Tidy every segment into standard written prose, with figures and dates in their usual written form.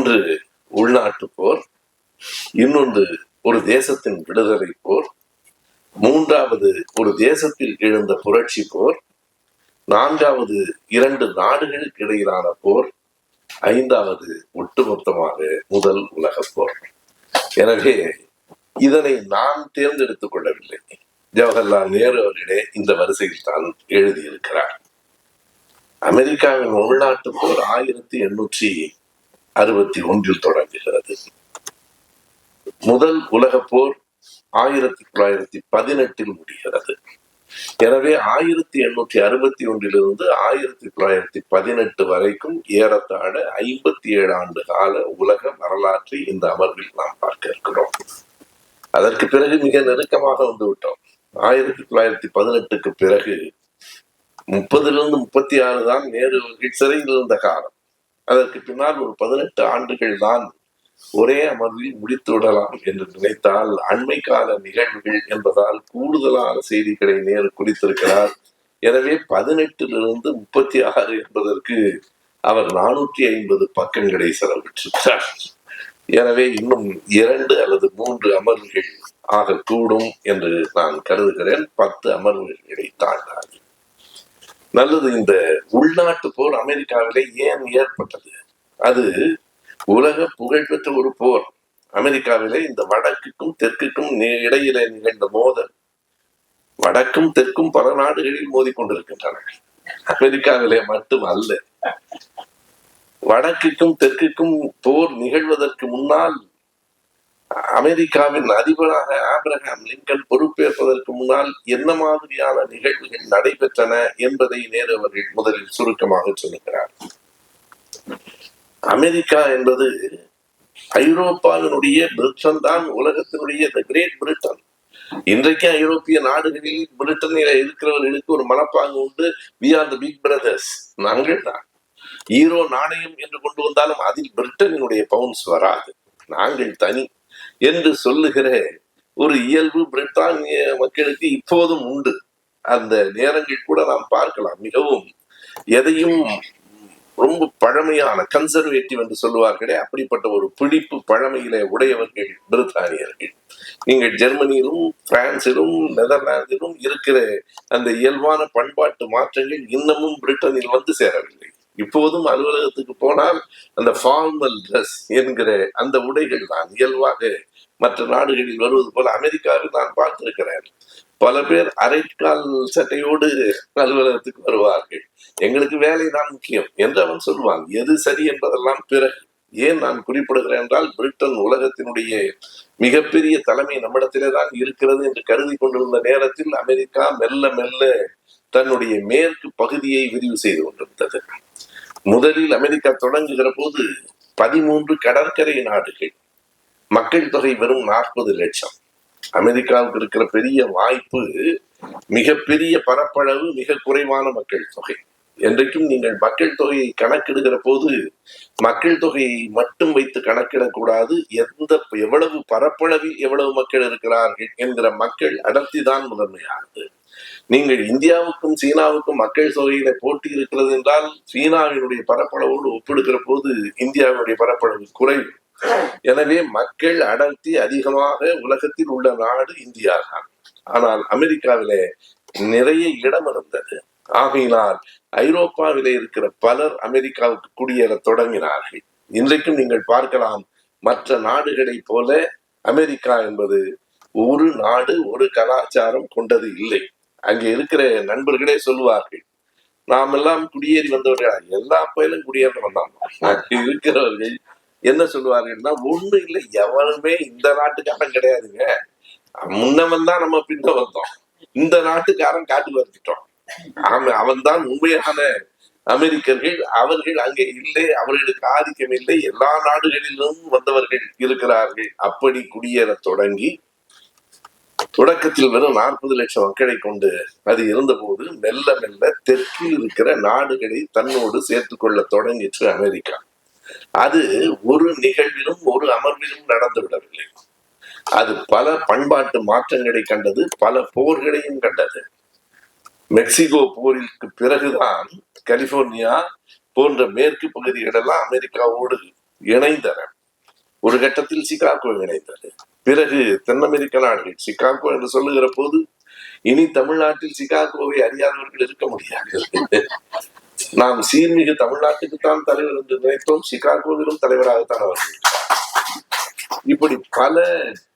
ஒன்று உள்நாட்டு போர், இன்னொன்று ஒரு தேசத்தின் விடுதலை போர், மூன்றாவது ஒரு தேசத்தில் எழுந்த புரட்சி போர், நான்காவது 2 நாடுகளுக்கு இடையிலான போர், ஐந்தாவது ஒட்டுமொத்தமாக முதல் உலக போர். எனவே இதனை நான் தேர்ந்தெடுத்துக் கொள்ளவில்லை. ஜவஹர்லால் நேரு அவர்களே இந்த வரிசையில் தான் எழுதியிருக்கிறார். அமெரிக்காவின் உள்நாட்டு போர் 1861 தொடங்குகிறது. முதல் உலக போர் 1918 முடிகிறது. எனவே 1861 1918 வரைக்கும் ஏறத்தாழ 57 ஆண்டு கால உலக வரலாற்றை இந்த அமர்வில் நாம் பார்க்க இருக்கிறோம். அதற்கு பிறகு மிக நெருக்கமாக வந்துவிட்டோம். 1918க்கு பிறகு 30 36 தான் நேரு சிறையில் இருந்த காலம். அதற்கு பின்னால் ஒரு 18 ஆண்டுகள் தான் ஒரே அமர்வில் முடித்து விடலாம் என்று நினைத்தால் அண்மை கால நிகழ்வுகள் என்பதால் கூடுதலான செய்திகளை நேரு குறித்திருக்கிறார். எனவே 18 36 என்பதற்கு அவர் 450 பக்கங்களை செலவிட்டிருக்கிறார். எனவே இன்னும் 2 அல்லது 3 அமர்வுகள் ஆகக்கூடும் என்று நான் கருதுகிறேன். 10 அமர்வுகளை தாண்டாது. நல்லது. இந்த உள்நாட்டு போர் அமெரிக்காவிலே ஏன் ஏற்பட்டது? அது உலக புகழ்பெற்ற ஒரு போர். அமெரிக்காவிலே இந்த வடக்குக்கும் தெற்குக்கும் இடையிலே நிகழ்ந்த மோதல். வடக்கும் தெற்கும் பல நாடுகளில் மோதிக்கொண்டிருக்கின்றன. அமெரிக்காவிலே மட்டும் அல்ல. வடக்குக்கும் தெற்குக்கும் போர் நிகழ்வதற்கு முன்னால் அமெரிக்காவின் அதிபராக ஆப்ரஹாம் லிங்கன் பொறுப்பேற்பதற்கு முன்னால் என்ன மாதிரியான நிகழ்வுகள் நடைபெற்றன என்பதை நேரு அவர்கள் முதலில் சுருக்கமாக சொல்லுகிறார். அமெரிக்கா என்பது ஐரோப்பாவினுடைய பிரிட்டன் தான் உலகத்தினுடைய கிரேட் பிரிட்டன். இன்றைக்கு ஐரோப்பிய நாடுகளில் பிரிட்டனில் இருக்கிறவர்களுக்கு ஒரு மனப்பாங்கு உண்டு. We are the big brothers, நாங்கள் தான். ஈரோ நாணயம் என்று கொண்டு வந்தாலும் அதில் பிரிட்டனினுடைய பவுன்ஸ் வராது, நாங்கள் தனி என்று சொல்லுகிற ஒரு இயல்பு பிரிட்டானிய மக்களுக்கு இப்போதும் உண்டு. அந்த நேரங்கள் கூட நாம் பார்க்கலாம். மிகவும் எதையும் ரொம்ப பழமையான கன்சர்வேட்டிவ் என்று சொல்லுவார்களே, அப்படிப்பட்ட ஒரு பிடிப்பு பழமையிலே உடையவர்கள் பிரித்தானியர்கள். நீங்கள் ஜெர்மனியிலும் பிரான்சிலும் நெதர்லாந்திலும் இருக்கிற அந்த இயல்பான பண்பாட்டு மாற்றங்கள் இன்னமும் பிரிட்டனில் வந்து சேரவில்லை. இப்போதும் அலுவலகத்துக்கு போனால் அந்த ஃபார்மல் ட்ரெஸ் என்கிற அந்த உடைகள் தான் இயல்பாக மற்ற நாடுகளில் வருவது போல அமெரிக்காவில் நான் பார்த்திருக்கிறேன். பல பேர் அரைக்கால் சட்டையோடு அலுவலகத்துக்கு வருவார்கள். எங்களுக்கு வேலை தான் முக்கியம் என்று அவன் சொல்வான். எது சரி என்பதெல்லாம் பிறகு. ஏன் நான் குறிப்பிடுகிறேன் என்றால், பிரிட்டன் உலகத்தினுடைய மிகப்பெரிய தலைமை நம்மிடத்திலே தான் இருக்கிறது என்று கருதி கொண்டிருந்த நேரத்தில் அமெரிக்கா மெல்ல மெல்ல தன்னுடைய மேற்கு பகுதியை விரிவு செய்து கொண்டிருந்தது. முதலில் அமெரிக்கா தொடங்குகிற போது 13 கடற்கரை நாடுகள், மக்கள் தொகை வெறும் 40 லட்சம். அமெரிக்காவுக்கு இருக்கிற பெரிய வாய்ப்பு மிகப்பெரிய பரப்பளவு, மிக குறைவான மக்கள் தொகை. என்றைக்கும் நீங்கள் மக்கள் தொகையை கணக்கிடுகிற போது மக்கள் தொகையை மட்டும் வைத்து கணக்கிடக்கூடாது. எவ்வளவு பரப்பளவில் எவ்வளவு மக்கள் இருக்கிறார்கள் என்கிற மக்கள் அடர்த்தி தான் முதன்மையானது. நீங்கள் இந்தியாவுக்கும் சீனாவுக்கும் மக்கள் தொகையில போட்டி இருக்கிறது என்றால் சீனாவினுடைய பரப்பளவோடு ஒப்பிடுகிற போது இந்தியாவினுடைய பரப்பளவு குறைவு. எனவே மக்கள் அடர்த்தி அதிகமாக உலகத்தில் உள்ள நாடு இந்தியா தான். ஆனால் அமெரிக்காவிலே நிறைய இடம் இருந்தது. ஆகையினால் ஐரோப்பாவிலே இருக்கிற பலர் அமெரிக்காவுக்கு குடியேற தொடங்கினார்கள். இன்றைக்கும் நீங்கள் பார்க்கலாம், மற்ற நாடுகளை போல அமெரிக்கா என்பது ஒரு நாடு ஒரு கலாச்சாரம் கொண்டது இல்லை. அங்கே இருக்கிற நண்பர்களே சொல்லுவார்கள், நாம் எல்லாம் குடியேறி வந்தவர்கள், எல்லா பயிலும் குடியேற வந்தாங்க. இருக்கிறவர்கள் என்ன சொல்லுவார்கள்னா, ஒண்ணு இல்லை, எவருமே இந்த நாட்டுக்காரன் கிடையாதுங்க, முன்னவன் தான் நம்ம பின்ன வந்தோம், இந்த நாட்டுக்காரன் காட்டுக்கு வந்துட்டோம், அவன் தான் உண்மையான அமெரிக்கர்கள், அவர்கள் அங்கே இல்லை, அவர்களுக்கு ஆதிக்கம் இல்லை, எல்லா நாடுகளிலும் வந்தவர்கள் இருக்கிறார்கள். அப்படி குடியேற தொடங்கி தொடக்கத்தில் வெறும் 40 லட்சம் மக்களை கொண்டு அது இருந்தபோது மெல்ல மெல்ல தெற்கில் இருக்கிற நாடுகளை தன்னோடு சேர்த்துக் கொள்ள தொடங்கிற்று அமெரிக்கா. அது ஒரு நிகழ்விலும் ஒரு அமர்விலும் நடந்து விடவில்லை. அது பல பண்பாட்டு மாற்றங்களை கண்டது, பல போர்களையும் கண்டது. மெக்சிகோ போரிற்கு பிறகுதான் கலிபோர்னியா போன்ற மேற்கு பகுதிகளெல்லாம் அமெரிக்காவோடு இணைந்தன. ஒரு கட்டத்தில் சிகாகோ இணைந்தது. பிறகு தென் அமெரிக்க நாடுகள் சிகாகோ என்று சொல்லுகிற போது இனி தமிழ்நாட்டில் சிகாகோவை அறியாதவர்கள் இருக்க முடியாது. நாம் சீர்மிகு தமிழ்நாட்டுக்குத்தான் தலைவர் என்று நினைத்தோம், சிகாகோவிலும் தலைவராகத்தான் அவர்கள். இப்படி பல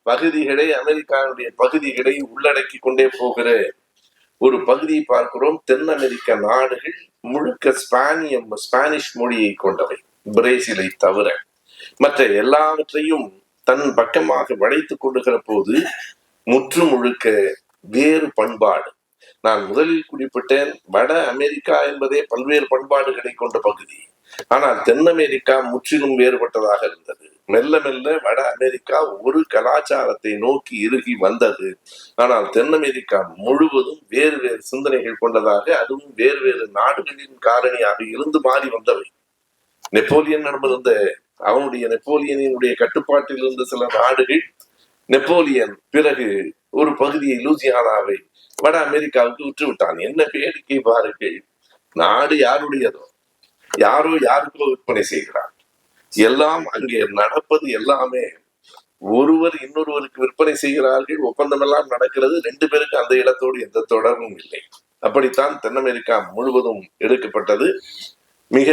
பகுதிகளை, அமெரிக்காவுடைய பகுதிகளை உள்ளடக்கி கொண்டே போகிற ஒரு பகுதியை பார்க்கிறோம். தென் அமெரிக்க நாடுகள் முழுக்க ஸ்பானிஷ் மொழியை கொண்டவை, பிரேசிலை தவிர. மற்ற எல்லாவற்றையும் தன் பக்கமாக வளைத்துக் கொள்ளுகிற போது முற்று முழுக்க வேறு பண்பாடு. நான் முதலில் குறிப்பிட்டேன், வட அமெரிக்கா என்பதே பல்வேறு பண்பாடுகளை கொண்ட பகுதி. ஆனால் தென் அமெரிக்கா முற்றிலும் வேறுபட்டதாக இருந்தது. மெல்ல மெல்ல வட அமெரிக்கா ஒரு கலாச்சாரத்தை நோக்கி இறுகி வந்தது. ஆனால் தென் அமெரிக்கா முழுவதும் வேறு வேறு சிந்தனைகள் கொண்டதாக, அதுவும் வேறு வேறு நாடுகளின் காரணியாக இருந்து மாறி வந்தவை. நெப்போலியன் நடந்திருந்த அவனுடைய நெப்போலியனுடைய கட்டுப்பாட்டில் இருந்த சில நாடுகள், நெப்போலியன் பிறகு ஒரு பகுதியை, லூசியானாவை வட அமெரிக்காவுக்கு விட்டுவிட்டான். என்ன வேடிக்கை பாருங்கள்! நாடு யாருடையதோ யாரோ யாருக்கோ விற்பனை செய்கிறார். எல்லாம் அங்கே நடப்பது எல்லாமே ஒருவர் இன்னொருவருக்கு விற்பனை செய்கிறார்கள். ஒப்பந்தம் எல்லாம் நடக்கிறது. 2 பேருக்கு அந்த இடத்தோடு எந்த தொடர்பும் இல்லை. அப்படித்தான் தென் அமெரிக்கா முழுவதும் எடுக்கப்பட்டது. மிக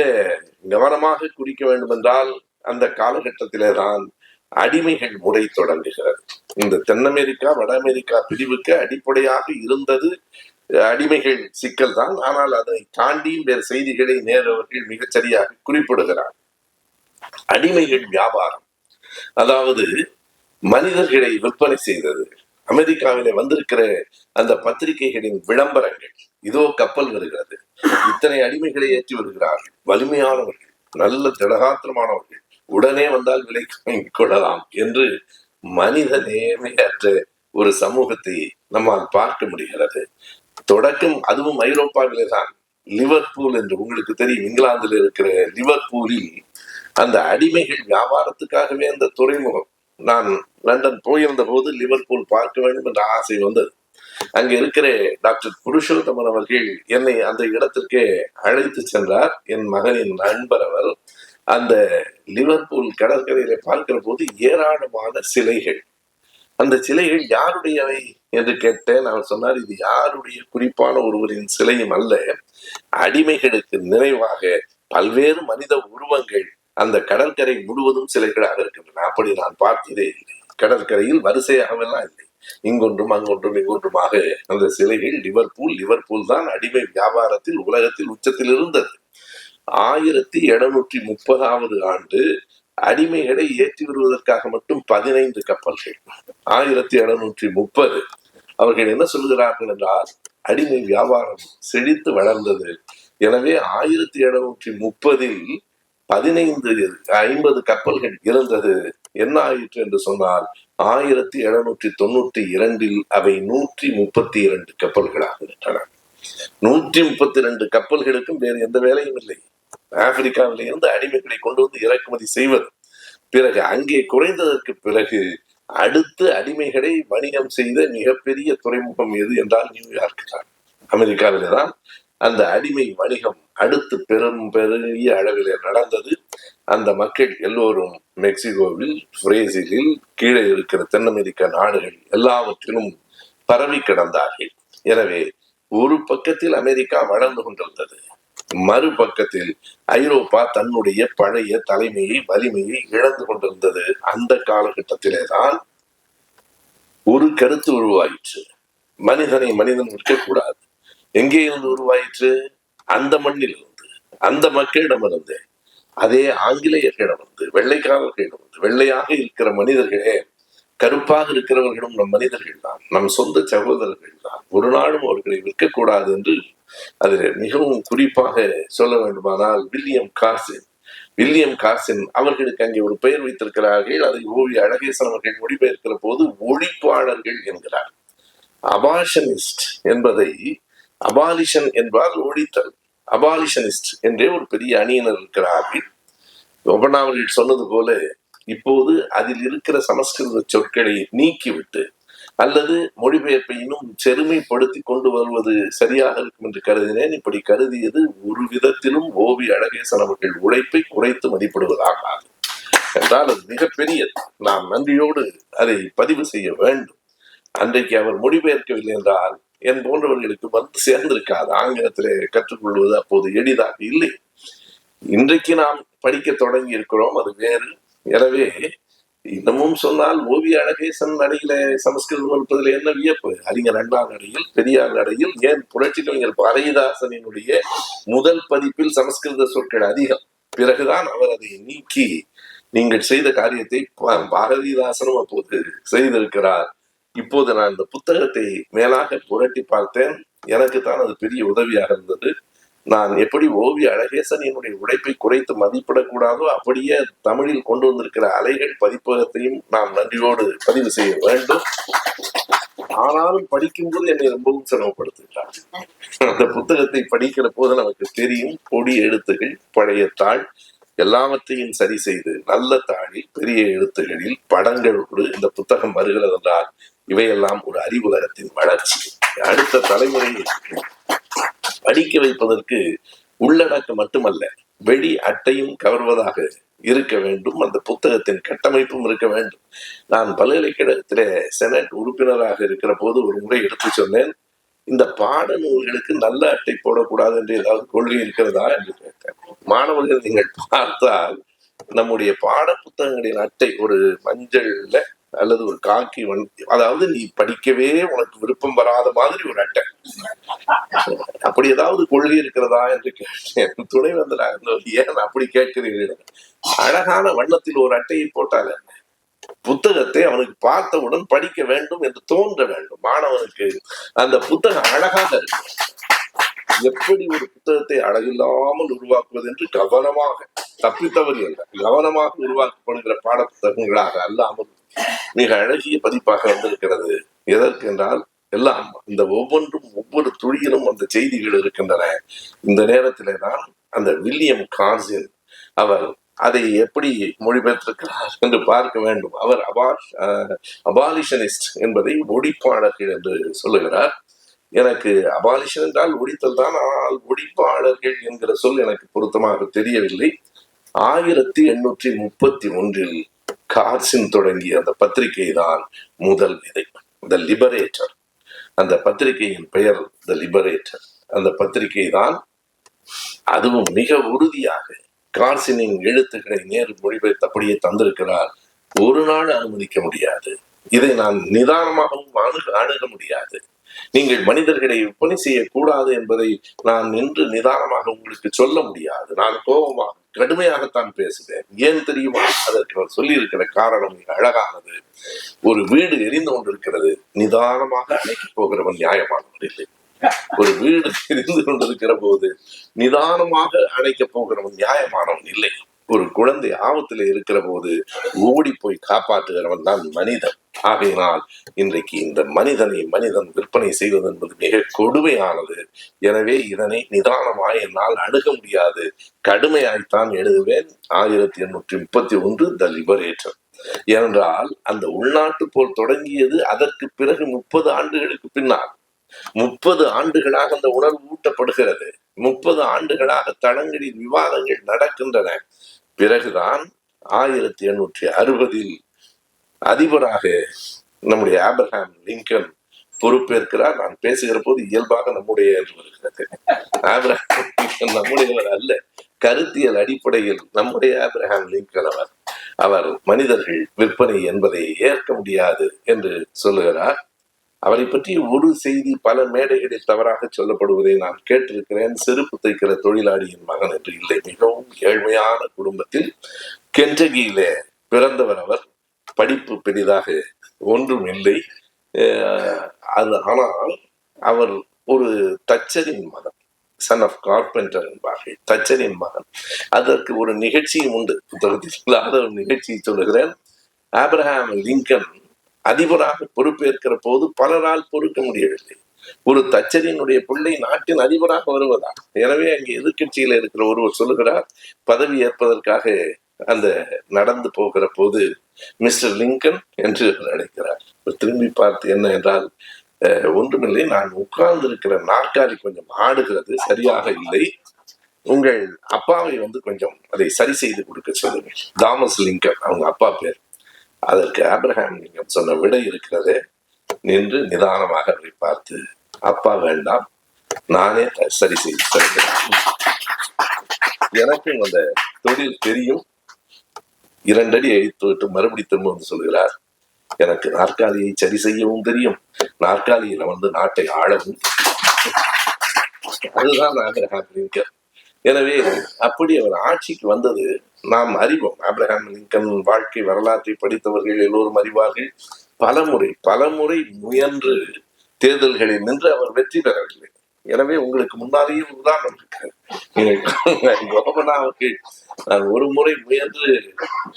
கவனமாக குறிக்க வேண்டும் என்றால், அந்த காலகட்டத்திலே தான் அடிமைகள் முறை தொடங்குகிறது. இந்த தென் அமெரிக்கா வட அமெரிக்கா பிரிவுக்கு அடிப்படையாக இருந்தது அடிமைகள் சிக்கல் தான். ஆனால் அதை தாண்டியும் வேறு செய்திகளை நேரவர்கள் மிகச்சரியாக குறிப்பிடுகிறார். அடிமைகள் வியாபாரம், அதாவது மனிதர்களை விற்பனை செய்தது. அமெரிக்காவிலே வந்திருக்கிற அந்த பத்திரிகைகளின் விளம்பரங்கள், இதோ கப்பல் வருகிறது, இத்தனை அடிமைகளை ஏற்றி வருகிறார்கள், வலிமையானவர்கள், நல்ல திடகாத்திரமானவர்கள், உடனே வந்தால் விலைக்கு வாங்கிக் கொள்ளலாம் என்று மனித நேயமையற்ற ஒரு சமூகத்தை நம்மால் பார்க்க முடிகிறது. தொடக்கம் அதுவும் ஐரோப்பாவிலே தான். லிவர்பூல் என்று உங்களுக்கு தெரியும், இங்கிலாந்தில் இருக்கிற லிவர்பூலில் அந்த அடிமைகள் வியாபாரத்துக்காகவே அந்த துறைமுகம். நான் லண்டன் போயிருந்த போது லிவர்பூல் பார்க்க வேண்டும் என்ற ஆசை வந்தது. அங்க இருக்கிற டாக்டர் புருஷோத்தமன் அவர்கள் என்னை அந்த இடத்திற்கு அழைத்து சென்றார். என் மகனின் நண்பர் அவர். அந்த லிவர்பூல் கடற்கரையில பார்க்கிற போது ஏராளமான சிலைகள். அந்த சிலைகள் யாருடையவை என்று கேட்டேன். அவர் சொன்னார், இது யாருடைய குறிப்பான ஒருவரின் சிலையும் அல்ல, அடிமைகளுக்கு நினைவாக பல்வேறு மனித உருவங்கள் அந்த கடற்கரை முழுவதும் சிலைகளாக இருக்கின்றன. அப்படி நான் பார்த்ததே இல்லை. கடற்கரையில் வரிசையாகவெல்லாம் இல்லை, இங்கொன்றும் அங்கொன்றும் இங்கொன்றுமாக அந்த சிலைகள். லிவர்பூல் தான் அடிமை வியாபாரத்தில் உலகத்தில் உச்சத்தில் இருந்தது. 1730 ஆண்டு அடிமைகளை ஏற்றி வருவதற்காக மட்டும் 15 கப்பல்கள். 1730 அவர்கள் என்ன சொல்கிறார்கள் என்றால், அடிமை வியாபாரம் செழித்து வளர்ந்தது. எனவே 1730 50 கப்பல்கள் இருந்தது. என்ன ஆயிற்று என்று சொன்னால், 1792 அவை 132 கப்பல்களாக விட்டன. 132 கப்பல்களுக்கும் வேறு எந்த வேலையும் இல்லை. ஆப்பிரிக்காவில இருந்து அடிமைகளை கொண்டு வந்து இறக்குமதி செய்வது. பிறகு அங்கே குறைந்ததற்கு பிறகு அடுத்து அடிமைகளை வணிகம் செய்த மிகப்பெரிய துறைமுகம் எது என்றால் நியூயார்க் தான். அமெரிக்காவிலே தான் அந்த அடிமை வணிகம் அடுத்து பெரிய அளவிலே நடந்தது. அந்த மக்கள் எல்லோரும் மெக்சிகோவில், பிரேசிலில், கீழே இருக்கிற தென் அமெரிக்க நாடுகள் எல்லாவற்றிலும் பரவி கிடந்தார்கள். எனவே ஒரு பக்கத்தில் அமெரிக்கா வளர்ந்து கொண்டிருந்தது, மறுபக்கத்தில் ஐரோப்பா தன்னுடைய பழைய தலைமையை, வலிமையை இழந்து கொண்டிருந்தது. அந்த காலகட்டத்திலே தான் ஒரு கருத்து உருவாயிற்று, மனிதனை மனிதன் விற்கக்கூடாது. எங்கே இருந்து உருவாயிற்று? அந்த மண்ணிலிருந்து, அந்த மக்களிடமிருந்து, அதே ஆங்கிலேயர்களிடமிருந்து, வெள்ளைக்காரர்களிடமிருந்து. வெள்ளையாக இருக்கிற மனிதர்களே, கருப்பாக இருக்கிறவர்களும் நம் மனிதர்கள் தான், நம் சொந்த சகோதரர்கள் தான். ஒரு நாளும் அவர்களை விற்கக்கூடாது என்று அதில் மிகவும் குறிப்பாக சொல்ல வேண்டுமானால் வில்லியம் கார்சின் அவர்களுக்கு அங்கே ஒரு பெயர் வைத்திருக்கிறார்கள். அதை ஓவிய அழகேசன் அவர்கள் மொழிபெயர்க்கிற போது ஒழிப்பாளர்கள் என்கிறார். அபாலிஷனிஸ்ட் என்பதை, அபாலிஷன் என்பால் ஒழித்தல், அபாலிஷனிஸ்ட் என்றே ஒரு பெரிய அணியினர் இருக்கிறார்கள். ஒபனா அவர்கள் சொன்னது போல இப்போது அதில் இருக்கிற சமஸ்கிருத சொற்களை நீக்கிவிட்டு அல்லது மொழிபெயர்ப்பை இன்னும் செருமைப்படுத்தி கொண்டு வருவது சரியாக இருக்கும் என்று கருதினேன். இப்படி கருதியது ஒரு விதத்திலும் ஓவிய அழகேசன் அவர்கள் உழைப்பை குறைத்து மதிப்பிடுவதாகாது. என்றால் அது மிகப்பெரியது. நாம் நன்றியோடு அதை பதிவு செய்ய வேண்டும். அன்றைக்கு அவர் மொழிபெயர்க்கவில்லை என்றால் என் போன்றவர்களுக்கு வந்து சேர்ந்திருக்காது. ஆங்கிலத்திலே கற்றுக்கொள்வது அப்போது எளிதாக இல்லை. இன்றைக்கு நாம் படிக்க தொடங்கி இருக்கிறோம், அது வேறு. எனவே இன்னமும் சொன்னால் ஓவிய அழகேசன் நடையில சமஸ்கிருதம் இருப்பதில் என்ன வியப்பு? அறிஞர் அண்ணா நடையில், பெரியார் நடையில், ஏன் புரட்சி கவிஞர் பாரதிதாசனினுடைய முதல் பதிப்பில் சமஸ்கிருத சொற்கள் அதிகம். பிறகுதான் அவர் அதை நீக்கி நீங்கள் செய்த காரியத்தை பாரதிதாசனும் அப்போது செய்திருக்கிறார். இப்போது நான் இந்த புத்தகத்தை மேலாக புரட்டி பார்த்தேன். எனக்கு தான் அது பெரிய உதவியாக இருந்தது. நான் எப்படி ஓவிய அழகேசன் என்னுடைய உழைப்பை குறைத்து மதிப்பிடக்கூடாதோ அப்படியே தமிழில் கொண்டு வந்திருக்கிற அலைகள் பதிப்பகத்தையும் நாம் நன்றியோடு பதிவு செய்ய வேண்டும். ஆனாலும் படிக்கும்போது என்னை ரொம்பவும் சிரமப்படுத்துகிறார். அந்த புத்தகத்தை படிக்கிற போது நமக்கு தெரியும், பொடி எழுத்துகள், பழைய தாள் எல்லாவற்றையும் சரி செய்து நல்ல தாளில் பெரிய எழுத்துகளில் படங்களோடு இந்த புத்தகம் வருகிறது என்றால் இவையெல்லாம் ஒரு அறிவுலகத்தின் வளர்ச்சி. அடுத்த தலைமுறையை படிக்க வைப்பதற்கு உள்ளடக்கம் மட்டுமல்ல, வெளி அட்டையும் கவர்வதாக இருக்க வேண்டும். அந்த புத்தகத்தின் கட்டமைப்பும் இருக்க வேண்டும். நான் பல்கலைக்கழகத்திலே செனட் உறுப்பினராக இருக்கிற போது ஒரு முறை எடுத்து சொன்னேன், இந்த பாட நூல்களுக்கு நல்ல அட்டை போடக்கூடாது என்று ஏதாவது கொள்கை இருக்கிறதா என்று கேட்டேன். மாணவர்கள் நீங்கள் பார்த்தால் நம்முடைய பாட புத்தகங்களின் அட்டை ஒரு மஞ்சள்ல அல்லது ஒரு காக்கி அதாவது நீ படிக்கவே உனக்கு விருப்பம் வராத மாதிரி ஒரு அட்டை. அப்படி ஏதாவது கொள்கை இருக்கிறதா என்று கேட்டேன். துணைவேந்தராக ஏன் அப்படி கேட்கிறீர்கள்? அழகான வண்ணத்தில் ஒரு அட்டையை போட்டால் புத்தகத்தை அவனுக்கு பார்த்தவுடன் படிக்க வேண்டும் என்று தோன்ற வேண்டும். மாணவனுக்கு அந்த புத்தகம் அழகாக இருக்கு. எப்படி ஒரு புத்தகத்தை அழகில்லாமல் உருவாக்குவது என்று கவனமாக, தப்பித்தவறு அல்ல, கவனமாக உருவாக்கப்படுகிற பாட புத்தகங்களாக அல்லாமல் மிக அழகிய பதிப்பாக வந்திருக்கிறது. எதற்கு என்றால் எல்லாம் இந்த ஒவ்வொன்றும் ஒவ்வொரு துளியிலும் அந்த செய்திகள் இருக்கின்றன. இந்த நேரத்திலே தான் அந்த வில்லியம் கார்சின் அவர் அதை எப்படி மொழிபெயர்த்திருக்கிறார் என்று பார்க்க வேண்டும். அவர் அபாலிஷனிஸ்ட் என்பதை ஒழிப்பாளர்கள் என்று சொல்லுகிறார். எனக்கு அபாலிஷன் என்றால் ஒழித்தல் தான், ஆனால் ஒழிப்பாளர்கள் என்கிற சொல் எனக்கு பொருத்தமாக தெரியவில்லை. 1831 கார்சின் தொடங்கிய அந்த பத்திரிகை தான் முதல் விதை, த லிபரேட்டர். அந்த பத்திரிகையின் பெயர் த லிபரேட்டர். அந்த பத்திரிகை தான், அதுவும் மிக உறுதியாக கார்சினின் எழுத்துக்களை நேரு மொழிபெயர்த்தபடியே தந்திருக்கிறார். ஒரு நாள் அனுமதிக்க முடியாது. இதை நான் நிதானமாகவும் அணுக முடியாது. நீங்கள் மனிதர்களை விற்பனை செய்யக்கூடாது என்பதை நான் நின்று நிதானமாக உங்களுக்கு சொல்ல முடியாது. நான் கோபமாக கடுமையாகத்தான் பேசுவேன். ஏன் தெரியுமா? அதற்கு அவர் சொல்லி இருக்கிற காரணம் மிக அழகானது. ஒரு வீடு எரிந்து கொண்டிருக்கிறது, நிதானமாக அணைக்கப் போகிறவன் நியாயமானவன் இல்லை. ஒரு வீடு எரிந்து கொண்டிருக்கிற போது நிதானமாக அணைக்கப் போகிறவன் நியாயமானவன் இல்லை. ஒரு குழந்தை ஆபத்தில் இருக்கிற போது ஓடி போய் காப்பாற்றுகிறவன் தான் மனிதன். ஆகையினால் இன்றைக்கு இந்த மனிதன் விற்பனை செய்வது என்பது மிக கொடுமையானது. எனவே இதனை நிதானமாய் என்னால் அணுக முடியாது, கடுமையாய்த்தான் எழுதுவேன். 1831 த லிபரேட்டர். ஏனென்றால் அந்த உள்நாட்டு போல் தொடங்கியது அதற்கு பிறகு 30 ஆண்டுகளுக்கு பின்னால். 30 ஆண்டுகளாக அந்த உணர்வு ஊட்டப்படுகிறது. 30 ஆண்டுகளாக தளங்களில் விவாதங்கள் நடக்கின்றன. பிறகுதான் 1860 அதிபராக நம்முடைய ஆப்ரஹாம் லிங்கன் பொறுப்பேற்கிறார். நான் பேசுகிற போது இயல்பாக நம்முடைய என்று வருகிறது. ஆப்ரஹாம் லிங்கன் நம்முடையவர் அல்ல, கருத்தியல் அடிப்படையில் நம்முடைய ஆப்ரஹாம் லிங்கன் அவர் மனிதர்கள் விற்பனை என்பதை ஏற்க முடியாது என்று சொல்லுகிறார். அவரை பற்றி ஒரு செய்தி பல மேடைகளில் தவறாக சொல்லப்படுவதை நான் கேட்டிருக்கிறேன். செருப்பு தைக்கிற தொழிலாளியின் மகன் என்று இல்லை, மிகவும் ஏழ்மையான குடும்பத்தில் கென்டகியிலே பிறந்தவர். அவர் படிப்பு பெரிதாக ஒன்றும் இல்லை. ஆனால் அவர் ஒரு தச்சரின் மகன், சன் ஆஃப் கார்பெண்டர் என்பார்கள், தச்சரின் மகன். அதற்கு ஒரு நிகழ்ச்சியும் உண்டு, புத்தகத்தில் இல்லாத ஒரு நிகழ்ச்சியை சொல்லுகிறேன். ஆப்ரஹாம் லிங்கன் அதிபராக பொறுப்பேற்கிற போது பலரால் பொறுக்க முடியவில்லை. ஒரு தச்சரினுடைய பிள்ளை நாட்டின் அதிபராக வருவதா? எனவே அங்கே எதிர்கட்சியில இருக்கிற ஒருவர் சொல்லுகிறார், பதவி ஏற்பதற்காக அந்த நடந்து போகிற போது மிஸ்டர் லிங்கன் என்று அழைக்கிறார். திரும்பி பார்த்து என்ன என்றால், ஒன்றுமில்லை, நான் உட்கார்ந்து இருக்கிற நாற்காலி கொஞ்சம் ஆடுகிறது, சரியாக இல்லை, உங்கள் அப்பாவை கொஞ்சம் அதை சரி செய்து கொடுக்க சொல்லுங்கள். தாமஸ் லிங்கன் அவங்க அப்பா பேர். அதற்கு ஆப்ரஹாம் லிங்கன் சொன்ன விடை இருக்கிறதே, நின்று நிதானமாக அவரை பார்த்து, அப்பா வேண்டாம், நானே சரி செய்து தருகிறேன், எனக்கும் அந்த தொழில் தெரியும். 2 அடி அடித்து விட்டு மறுபடி திரும்ப சொல்கிறார், எனக்கு நாற்காலியை சரி செய்யவும் தெரியும், நாற்காலியில நாட்டை ஆளவும். அதுதான் ஆப்ரஹாம் லிங்கன். எனவே அப்படி அவர் ஆட்சிக்கு வந்தது நாம் அறிவோம். ஆப்ரஹாம் லிங்கன் வாழ்க்கை வரலாற்றை படித்தவர்கள் எல்லோரும் அறிவார்கள். பலமுறை முயன்று தேர்தல்களில் நின்று அவர் வெற்றி பெறவில்லை. எனவே உங்களுக்கு முன்னாலேயே உதாரணம் இருக்கிறது. கோபனாவுக்கு நான் ஒரு முறை முயன்று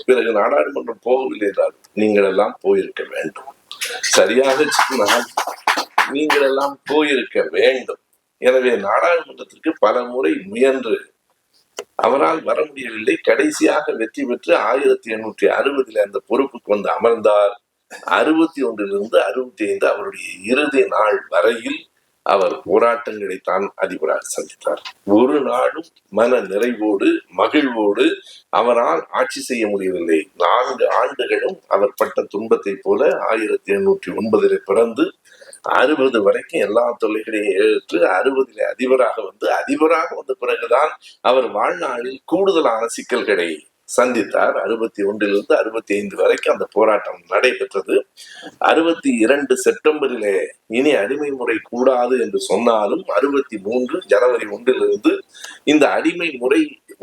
பிறகு நாடாளுமன்றம் போகவில்லை என்றால் நீங்கள் எல்லாம் போயிருக்க வேண்டும். சரியாக சொன்னால் நீங்கள் எல்லாம் போயிருக்க வேண்டும். எனவே நாடாளுமன்றத்திற்கு பல முறை முயன்று அவரால் வர முடியவில்லை. கடைசியாக வெற்றி பெற்று 1860 அந்த பொறுப்புக்கு அமர்ந்தார். 61 65 அவருடைய இறுதி நாள் வரையில் அவர் போராட்டங்களை தான் அதிபராக சந்தித்தார். ஒரு நாளும் மன நிறைவோடு மகிழ்வோடு அவரால் ஆட்சி செய்ய முடியவில்லை. 4 ஆண்டுகளும் அவர் பட்ட துன்பத்தை போல 1809 பிறந்து 60 வரைக்கும் எல்லா தொல்லைகளையும் ஏற்று 60 அதிபராக வந்த பிறகுதான் அவர் வாழ்நாளில் கூடுதலான சிக்கல்களை சந்தித்தார். 61 65 வரைக்கும் அந்த போராட்டம் நடைபெற்றது. 62 செப்டம்பரிலே இனி அடிமை முறை கூடாது என்று சொன்னாலும் 63 ஜனவரி 1 இந்த அடிமை முறை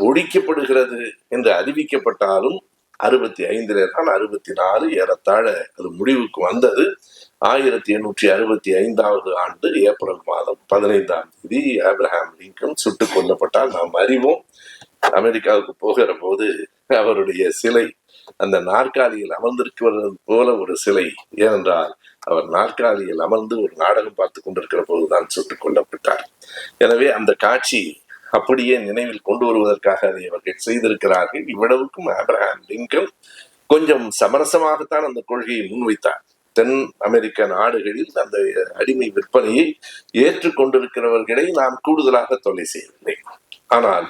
ஒழிக்கப்படுகிறது என்று அறிவிக்கப்பட்டாலும் 65 தான் 64 ஏறத்தாழ அது முடிவுக்கு வந்தது. 1865 ஆண்டு ஏப்ரல் மாதம் 15 ஆப்ரஹாம் லிங்கன் சுட்டுக் கொல்லப்பட்டால் நாம் அறிவோம். அமெரிக்காவுக்கு போகிற போது அவருடைய சிலை அந்த நாற்காலியில் அமர்ந்திருக்கிறது போல ஒரு சிலை. ஏனென்றால் அவர் நாற்காலியில் அமர்ந்து ஒரு நாடகம் பார்த்து கொண்டிருக்கிற போதுதான் சுட்டுக் கொல்லப்பட்டார். எனவே அந்த காட்சி அப்படியே நினைவில் கொண்டு வருவதற்காக அதை அவர்கள் செய்திருக்கிறார்கள். இவ்வளவுக்கும் ஆப்ரஹாம் லிங்கன் கொஞ்சம் சமரசமாகத்தான் அந்த கொள்கையை முன்வைத்தார். தென் அமெரிக்க நாடுகளில் அந்த அடிமை விற்பனையை ஏற்றுக்கொண்டிருக்கிறவர்களை நாம் கூடுதலாக தொல்லை செய்யவில்லை. ஆனால்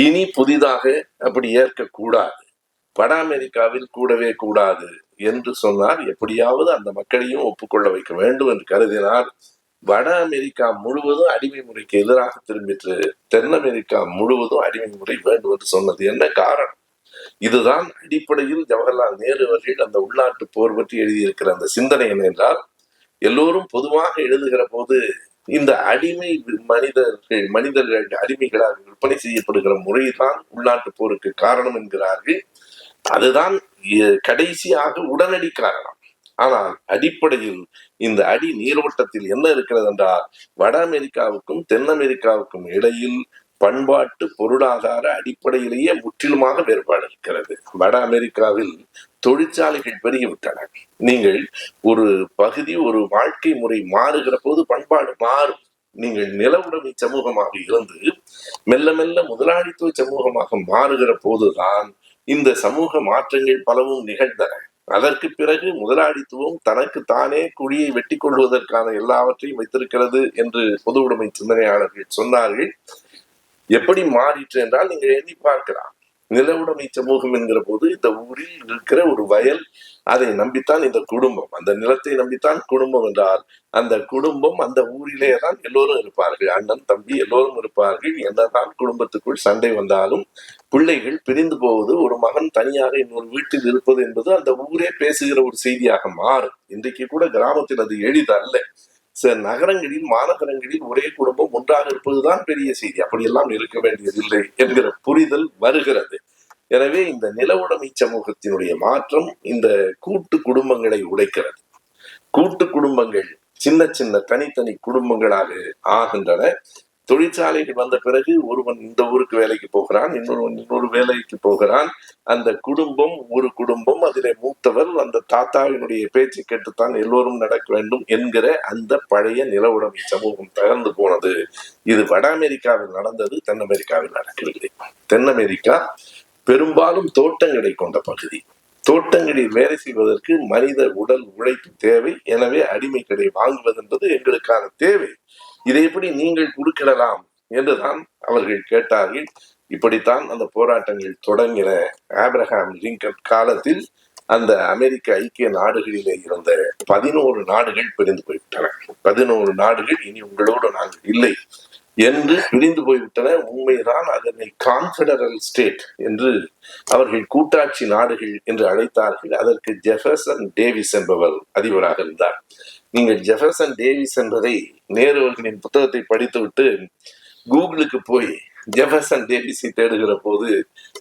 இனி புதிதாக அப்படி ஏற்கக்கூடாது, வட அமெரிக்காவில் கூடவே கூடாது என்று சொன்னார். எப்படியாவது அந்த மக்களையும் ஒப்புக்கொள்ள வைக்க வேண்டும் என்று கருதினார். வட அமெரிக்கா முழுவதும் அடிமை முறைக்கு எதிராக திரும்பிற்று. தென் அமெரிக்கா முழுவதும் அடிமை முறை வேண்டும் என்று சொன்னது என்ன காரணம்? இதுதான் அடிப்படையில் ஜவஹர்லால் நேரு அவர்கள் அந்த உள்நாட்டு போர் பற்றி எழுதியிருக்கிற அந்த சிந்தனை என்னென்றால், எல்லோரும் பொதுவாக எழுதுகிற போது இந்த அடிமை மனிதர்கள் அடிமைகளாக விற்பனை செய்யப்படுகிற முறைதான் உள்நாட்டு போருக்கு காரணம் என்கிறார்கள். அதுதான் கடைசியாக உடனடி காரணம். ஆனால் அடிப்படையில் இந்த அடி நீரோட்டத்தில் என்ன இருக்கிறது என்றால், வட அமெரிக்காவுக்கும் தென் அமெரிக்காவுக்கும் இடையில் பண்பாட்டு பொருளாதார அடிப்படையிலேயே முற்றிலுமாக வேறுபாடு இருக்கிறது. வட அமெரிக்காவில் தொழிற்சாலைகள் பெருகிவிட்டன. நீங்கள் ஒரு பகுதி ஒரு வாழ்க்கை முறை மாறுகிற போது பண்பாடு மாறும். நீங்கள் நில உடைமை சமூகமாக இருந்து மெல்ல மெல்ல முதலாளித்துவ சமூகமாக மாறுகிற போதுதான் இந்த சமூக மாற்றங்கள் பலவும் நிகழ்ந்தன. அதற்கு பிறகு முதலாளித்துவம் தனக்கு தானே குழியை வெட்டி கொள்வதற்கான எல்லாவற்றையும் வைத்திருக்கிறது என்று பொது உடைமை சிந்தனையாளர்கள் சொன்னார்கள். எப்படி மாறிற்று என்றால் நீங்கள் எண்ணி பார்க்கலாம். நில உடைமை சமூகம் என்கிற போது இந்த ஊரில் இருக்கிற ஒரு வயல், அதை நம்பித்தான் இந்த குடும்பம், அந்த நிலத்தை நம்பித்தான் குடும்பம் என்றால் அந்த குடும்பம் அந்த ஊரிலே தான் எல்லோரும் இருப்பார்கள். அண்ணன் தம்பி எல்லோரும் இருப்பார்கள். என்னதான் குடும்பத்துக்குள் சண்டை வந்தாலும் பிள்ளைகள் பிரிந்து போவது, ஒரு மகன் தனியாக இன்னொரு வீட்டில் இருப்பது என்பது அந்த ஊரே பேசுகிற ஒரு செய்தியாக மாறும். இன்றைக்கு கூட கிராமத்தில் அது எளிதல்ல. நகரங்களில் மாநகரங்களில் ஒரே குடும்பம் ஒன்றாக இருப்பதுதான் பெரிய செய்தி. அப்படியெல்லாம் இருக்க வேண்டியதில்லை என்கிற புரிதல் வருகிறது. எனவே இந்த நில உடைமை சமூகத்தினுடைய மாற்றம் இந்த கூட்டு குடும்பங்களை உடைக்கிறது. கூட்டு குடும்பங்கள் சின்ன சின்ன தனித்தனி குடும்பங்களாக ஆகின்றன. தொழிற்சாலைகள் வந்த பிறகு ஒருவன் இந்த ஊருக்கு வேலைக்கு போகிறான், இன்னொரு வேலைக்கு போகிறான். அந்த குடும்பம் ஒரு குடும்பம், அதிலே மூத்தவர் அந்த தாத்தாவினுடைய பேச்சு கேட்டுத்தான் எல்லோரும் நடக்க வேண்டும் என்கிற அந்த பழைய நில உடைமை சமூகம் தகர்ந்து போனது. இது வட அமெரிக்காவில் நடந்தது, தென் அமெரிக்காவில் நடக்கவில்லை. தென் அமெரிக்கா பெரும்பாலும் தோட்டங்களை கொண்ட பகுதி. தோட்டங்களில் வேலை செய்வதற்கு மனித உடல் உழைப்பு தேவை. எனவே அடிமைகளை வாங்குவது என்பது எங்களுக்கான தேவை. இதை எப்படி நீங்கள் குறுக்கிடலாம் என்றுதான் அவர்கள் கேட்டார்கள். இப்படித்தான் அந்த போராட்டங்கள் தொடங்கின. ஆப்ரஹாம் லிங்கன் காலத்தில் அந்த அமெரிக்க ஐக்கிய நாடுகளிலே இருந்த 11 நாடுகள் பிரிந்து போய்விட்டன. 11 நாடுகள் இனி உங்களோடு நாங்கள் இல்லை என்று பிரிந்து போய்விட்டன. உண்மைதான். அதனை கான்ஃபெடரல் ஸ்டேட் என்று அவர்கள் கூட்டாட்சி நாடுகள் என்று அழைத்தார்கள். அதற்கு ஜெஃபர்சன் டேவிஸ் என்பவர் அதிபராக இருந்தார். நீங்கள் ஜெஃபர்சன் டேவிஸ் என்பதை நேரு அவர்களின் புத்தகத்தை படித்துவிட்டு கூகுளுக்கு போய் ஜெஃபர்சன் டேவிஸை தேடுகிற போது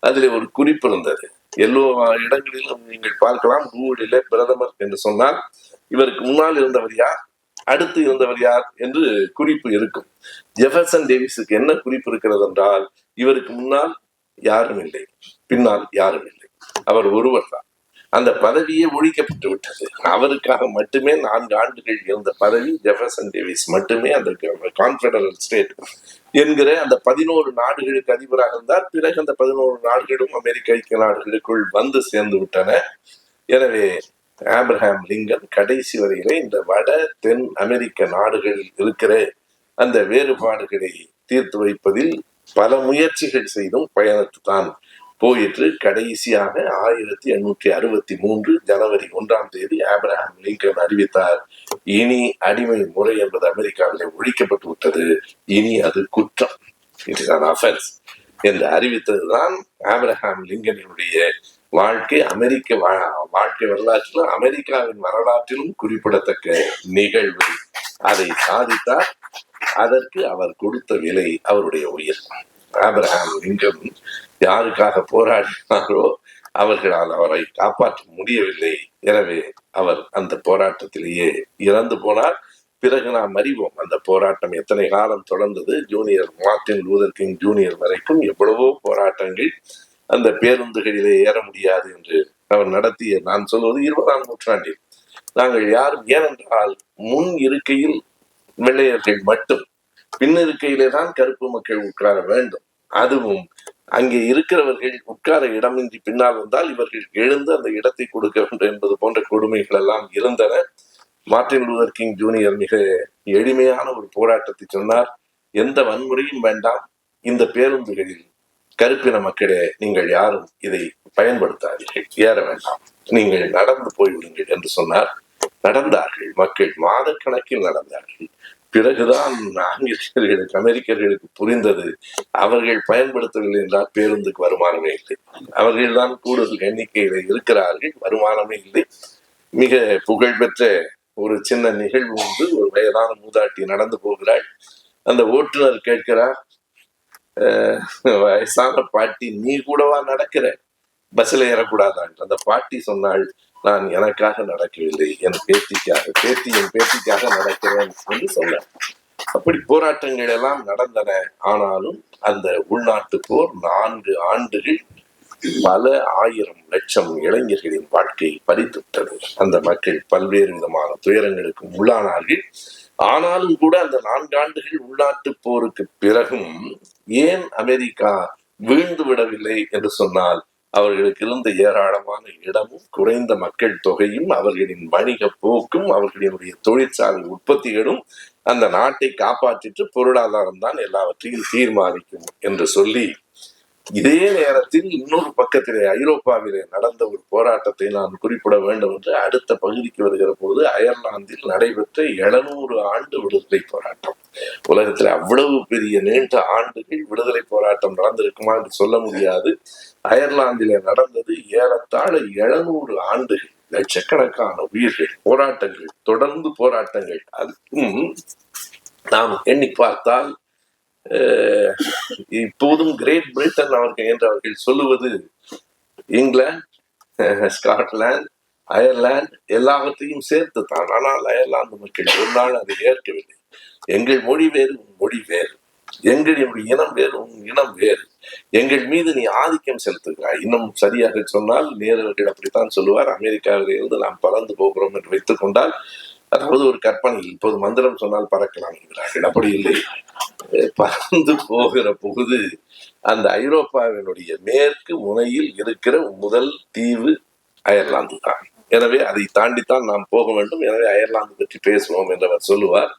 அதில் ஒரு குறிப்பு இருந்தது. எல்லா இடங்களிலும் நீங்கள் பார்க்கலாம். கூகுளிலே பிரதமர் என்று சொன்னால் இவருக்கு முன்னால் இருந்தவர் யார், அடுத்து இருந்தவர் யார் என்று குறிப்பு இருக்கும். ஜெஃபர்சன் டேவிஸுக்கு என்ன குறிப்பு இருக்கிறது என்றால், இவருக்கு முன்னால் யாரும் இல்லை, பின்னால் யாரும் இல்லை, அவர் ஒருவர் தான். அந்த பதவியே ஒழிக்கப்பட்டு விட்டது. அவருக்காக மட்டுமே 4 ஆண்டுகள் இருந்த பதவி ஜெஃபர்சன் டேவிஸ் மட்டுமே அந்த கான்ஃபெடரல் ஸ்டேட் என்கிற அந்த 11 நாடுகளுக்கு அதிபராக இருந்தார். பிறகு அந்த 11 நாடுகளும் அமெரிக்க ஐக்கிய நாடுகளுக்குள் வந்து சேர்ந்து விட்டன. எனவே ஆப்ரஹாம் லிங்கன் கடைசி வரையிலே இந்த வட தென் அமெரிக்க நாடுகளில் இருக்கிற அந்த வேறுபாடுகளை தீர்த்து வைப்பதில் பல முயற்சிகள் செய்தும் பயணத்துதான் போயிற்று. கடைசியாக 1863 ஜனவரி 1ஆம் தேதி ஆப்ரஹாம் லிங்கன் அறிவித்தார், இனி அடிமை முறை என்பது அமெரிக்காவிலே ஒழிக்கப்பட்டு விட்டது, இனி அது குற்றம், இட் இஸ் அன் அஃபென்ஸ் என்று அறிவித்ததுதான் ஆப்ரஹாம் லிங்கனுடைய வாழ்க்கை. அமெரிக்க வாழ்க்கை வரலாற்றிலும் அமெரிக்காவின் வரலாற்றிலும் குறிப்பிடத்தக்க நிகழ்வு. அதை சாதித்தார். அதற்கு அவர் கொடுத்த விலை அவருடைய உயிர். ஆப்ரஹாம் லிங்கன் யாருக்காக போராடினாரோ அவர்களால் அவரை காப்பாற்ற முடியவில்லை. எனவே அவர் அந்த போராட்டத்திலேயே இறந்து போனார். பிறகு நாம் அறிவோம் அந்த போராட்டம் எத்தனை காலம் தொடர்ந்தது. Junior Martin Luther king junior வரைக்கும் எவ்வளவோ போராட்டங்கள். அந்த பேருந்துகளிலே ஏற முடியாது என்று அவர் நடத்திய, நான் சொல்வது 20ஆம் நூற்றாண்டில். நாங்கள் யாரும், ஏனென்றால் முன் இருக்கையில் வெள்ளையர்கள் மட்டும், பின் இருக்கையிலே தான் கருப்பு மக்கள் உட்கார வேண்டும். அதுவும் அங்கே இருக்கிறவர்கள் உட்கார இடமின்றி பின்னால் வந்தால் இவர்கள் எழுந்து அந்த இடத்தை கொடுக்க வேண்டும் என்பது போன்ற கொடுமைகள் எல்லாம் இருந்தன. மார்ட்டின் லூதர் கிங் ஜூனியர் மிக எளிமையான ஒரு போராட்டத்தை சொன்னார். எந்த வன்முறையும் வேண்டாம், இந்த பேருந்துகளில் கருப்பின மக்களே நீங்கள் யாரும் இதை பயன்படுத்தாதீர்கள், ஏற வேண்டாம், நீங்கள் நடந்து போய்விடுங்கள் என்று சொன்னார். நடந்தார்கள், மக்கள் மாதக்கணக்கில் நடந்தார்கள். பிறகுதான் ஆங்கிலேயர்களுக்கு அமெரிக்கர்களுக்கு புரிந்தது, அவர்கள் பயன்படுத்தவில்லை என்றால் பேருந்துக்கு வருமானமே இல்லை, அவர்கள் தான் கூடுதல் எண்ணிக்கையில இருக்கிறார்கள், வருமானமே இல்லை. மிக புகழ்பெற்ற ஒரு சின்ன நிகழ்வு உண்டு. ஒரு வயதான மூதாட்டி நடந்து போகிறாள். அந்த ஓட்டுநர் கேட்கிறார், வயசான பாட்டி, நீ கூடவா நடக்கிற, பஸ்ல ஏறக்கூடாதான்? அந்த பாட்டி சொன்னாள், நான் எனக்காக நடக்கவில்லை, என் பேத்திக்காக நடக்கிறேன் என்று சொன்னார். அப்படி போராட்டங்கள் எல்லாம் நடந்தன. ஆனாலும் அந்த உள்நாட்டு போர் 4 ஆண்டுகள் பல ஆயிரம் லட்சம் இளைஞர்களின் வாழ்க்கையை பறித்துவிட்டது. அந்த மக்கள் பல்வேறு விதமான துயரங்களுக்கு உள்ளானார்கள். ஆனாலும் கூட அந்த 4 ஆண்டுகள் உள்நாட்டு போருக்கு பிறகும் ஏன் அமெரிக்கா வீழ்ந்து விடவில்லை என்று சொன்னால், அவர்களுக்கு இருந்த ஏராளமான இடமும் குறைந்த மக்கள் தொகையும் அவர்களின் வணிக போக்கும் அவர்களினுடைய தொழிற்சாலை உற்பத்திகளும் அந்த நாட்டை காப்பாற்றிட்டு பொருளாதாரம் தான் எல்லாவற்றையும் தீர்மானிக்கும் என்று சொல்லி, இதே நேரத்தில் இன்னொரு பக்கத்திலே ஐரோப்பாவிலே நடந்த ஒரு போராட்டத்தை நான் குறிப்பிட வேண்டும் என்று அடுத்த பகுதிக்கு வருகிற போது, அயர்லாந்தில் நடைபெற்ற 700 ஆண்டு விடுதலை போராட்டம். உலகத்தில் அவ்வளவு பெரிய நீண்ட ஆண்டுகள் விடுதலை போராட்டம் நடந்திருக்குமா என்று சொல்ல முடியாது. அயர்லாந்திலே நடந்தது ஏறத்தாழ 700 ஆண்டுகள், லட்சக்கணக்கான உயிர்கள், போராட்டங்கள், தொடர்ந்து போராட்டங்கள். அதுக்கும் நாம் எண்ணி பார்த்தால் இப்போதும் கிரேட் பிரிட்டன் அவர்கள் என்று அவர்கள் சொல்லுவது இங்கிலாந்து, ஸ்காட்லாந்து, அயர்லாந்து எல்லாவற்றையும் சேர்த்து தான். ஆனால் அயர்லாந்து மக்கள் ஒரு நாள் அதை ஏற்கவில்லை. எங்கள் மொழி வேறு, உன் மொழி வேறு, எங்களுடைய இனம் வேறு, உன் இனம் வேறு, எங்கள் மீது நீ ஆதிக்கம் செலுத்துகிறாய். இன்னும் சரியாக சொன்னால் நேரர்கள் அப்படித்தான் சொல்லுவார், அமெரிக்காவிலே இருந்து நாம் பறந்து போகிறோம் என்று வைத்துக் கொண்டால், அதாவது ஒரு கற்பனை. இப்போது மந்திரம் சொன்னால் பறக்கலாம் என்கிறார்கள். அப்படி இல்லை, பறந்து போகிற பொழுது அந்த ஐரோப்பாவினுடைய மேற்கு முனையில் இருக்கிற முதல் தீவு அயர்லாந்து தான். எனவே அதை தாண்டித்தான் நாம் போக வேண்டும். எனவே அயர்லாந்து பற்றி பேசுவோம் என்று அவர் சொல்லுவார்.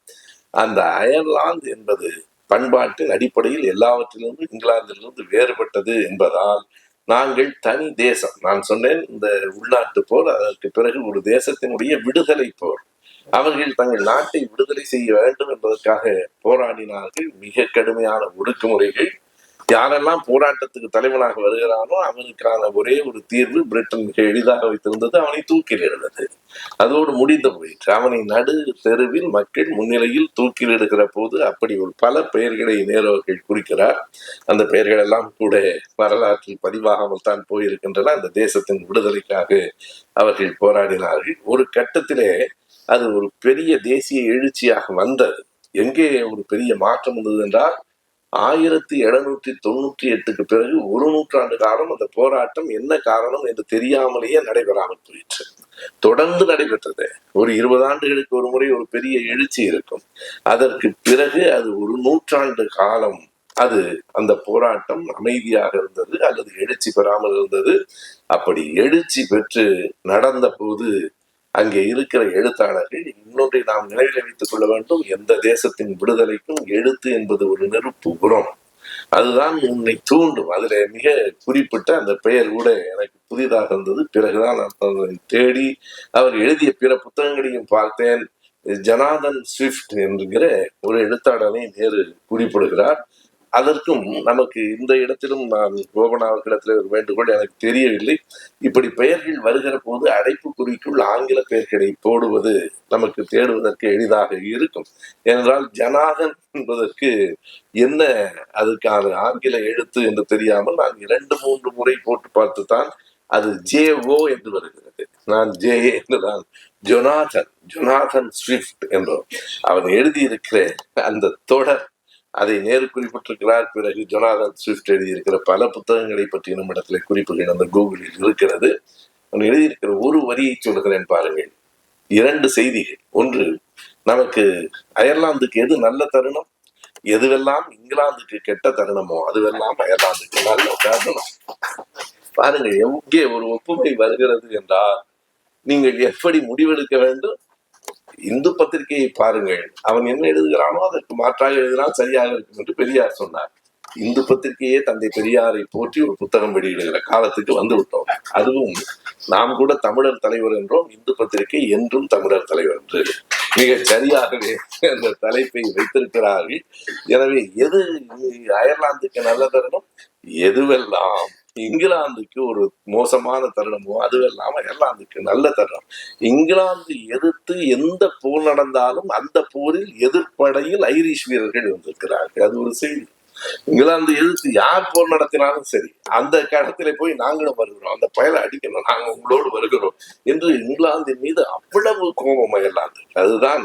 அந்த அயர்லாந்து என்பது பண்பாட்டின் அடிப்படையில் எல்லாவற்றிலிருந்து இங்கிலாந்திலிருந்து வேறுபட்டது என்பதால் நாங்கள் தனி தேசம். நான் சொன்னேன், இந்த உள்நாட்டு போர், அதற்கு பிறகு ஒரு தேசத்தினுடைய விடுதலை போர். அவர்கள் தங்கள் நாட்டை விடுதலை செய்ய வேண்டும் என்பதற்காக போராடினார்கள். மிக கடுமையான ஒடுக்குமுறைகள். யாரெல்லாம் போராட்டத்துக்கு தலைவனாக வருகிறானோ அவனுக்கான ஒரே ஒரு தீர்வு பிரிட்டன் மிக எளிதாக வைத்திருந்தது, அவனை தூக்கிலிடுவது. அதோடு முடிந்து போயிற்று. அவனை நடு தெருவில் மக்கள் முன்னிலையில் தூக்கிலிடுகிற போது அப்படி ஒரு பல பெயர்களை நேரு அவர்கள் குறிக்கிறார். அந்த பெயர்கள் எல்லாம் கூட வரலாற்றில் பதிவாகாமல் தான் போயிருக்கின்றன. அந்த தேசத்தின் விடுதலைக்காக அவர்கள் போராடினார்கள். ஒரு கட்டத்திலே அது ஒரு பெரிய தேசிய எழுச்சியாக வந்தது. எங்கே ஒரு பெரிய மாற்றம் வந்தது என்றால் 1798 பிறகு ஒரு நூற்றாண்டு காலம் அந்த போராட்டம் என்ன காரணம் என்று தெரியாமலேயே நடைபெறாமல் போயிற்று. தொடர்ந்து நடைபெற்றது. ஒரு 20 ஆண்டுகளுக்கு ஒரு முறை ஒரு பெரிய எழுச்சி இருக்கும். அதற்கு பிறகு அது ஒரு நூற்றாண்டு காலம் அது அந்த போராட்டம் அமைதியாக இருந்தது அல்லது எழுச்சி பெறாமல் இருந்தது. அப்படி எழுச்சி பெற்று நடந்த போது அங்கே இருக்கிற எழுத்தாளர்கள் இன்னொன்றை நாம் நினைவில் வைத்துக் கொள்ள வேண்டும். எந்த தேசத்தின் விடுதலைக்கும் எழுத்து என்பது ஒரு நெருப்பு உரம். அதுதான் உன்னை தூண்டும். அதுல மிக குறிப்பிட்ட அந்த பெயர் கூட எனக்கு புதிதாக இருந்தது. பிறகுதான் நான் தேடி அவர் எழுதிய பிற புத்தகங்களையும் பார்த்தேன். ஜனாதன் ஸ்விஃப்ட் என்கிற ஒரு எழுத்தாளனை நேரு குறிப்பிடுகிறார். அதற்கும் நமக்கு இந்த இடத்திலும் நான் கோபனா அவர்களிடத்தில் ஒரு வேண்டுகோள், எனக்கு தெரியவில்லை, இப்படி பெயர்கள் வருகிற போது அடைப்புக்குறிக்குள் ஆங்கில பெயர்களை போடுவது நமக்கு தேடுவதற்கு எளிதாக இருக்கும். ஏனென்றால் ஜனாதன் என்பதற்கு என்ன அதுக்கான ஆங்கில எழுத்து என்று தெரியாமல் நான் 2-3 முறை போட்டு பார்த்துத்தான் அது JO என்று வருகிறது. நான் JA என்றுதான் ஜொனாதன் ஸ்விஃப்ட் என்றோம். அவன் எழுதியிருக்கிற அந்த தொடர் அதை நேரு குறிப்பிட்டிருக்கிறார். பிறகு ஜொனாதன் ஸ்விஃப்ட் எழுதியிருக்கிற பல புத்தகங்களை பற்றி நம்மிடத்துல குறிப்புகள் அந்த கூகுளில் இருக்கிறது. அவன் எழுதியிருக்கிற ஒரு வரியை சொல்கிறேன் பாருங்கள். 2 செய்திகள். ஒன்று, நமக்கு அயர்லாந்துக்கு எது நல்ல தருணம், எதுவெல்லாம் இங்கிலாந்துக்கு கெட்ட தருணமோ அதுவெல்லாம் அயர்லாந்துக்கு நல்ல தருணம். பாருங்க, எங்கே ஒரு ஒப்புமை வருகிறது என்றால் நீங்கள் எப்படி முடிவெடுக்க வேண்டும். இந்து பத்திரிகையை பாருங்கள், அவன் என்ன எழுதுகிறானோ அதற்கு மாற்றாக எழுதினால் சரியாக இருக்கும் என்று பெரியார் சொன்னார். இந்து பத்திரிகையே தந்தை பெரியாரை போற்றி ஒரு புத்தகம் வெளியிடுகிற காலத்துக்கு வந்து விட்டோம். அதுவும் நாம் கூட தமிழர் தலைவர் என்றோம், இந்து பத்திரிகை என்றும் தமிழர் தலைவர் என்று மிக சரியாகவே அந்த தலைப்பை வைத்திருக்கிறார்கள். எனவே எது அயர்லாந்துக்கு நல்ல தருணம், எதுவெல்லாம் இங்கிலாந்துக்கு ஒரு மோசமான தருணமோ அதுவெல்லாம் அயர்லாந்துக்கு நல்ல தருணம். இங்கிலாந்து எதிர்த்து எந்த போர் நடந்தாலும் அந்த போரில் எதிர்ப்படையில் ஐரிஷ் வீரர்கள் வந்திருக்கிறார்கள். அது ஒரு செய்தி. இங்கிலாந்து எதிர்த்து யார் போர் நடத்தினாலும் சரி, அந்த கடத்தில போய் நாங்களும் வருகிறோம், அந்த பயலை அடிக்கணும், நாங்க உங்களோடு வருகிறோம் என்று இங்கிலாந்தின் மீது அவ்வளவு கோபம் அயர்லாந்து. அதுதான்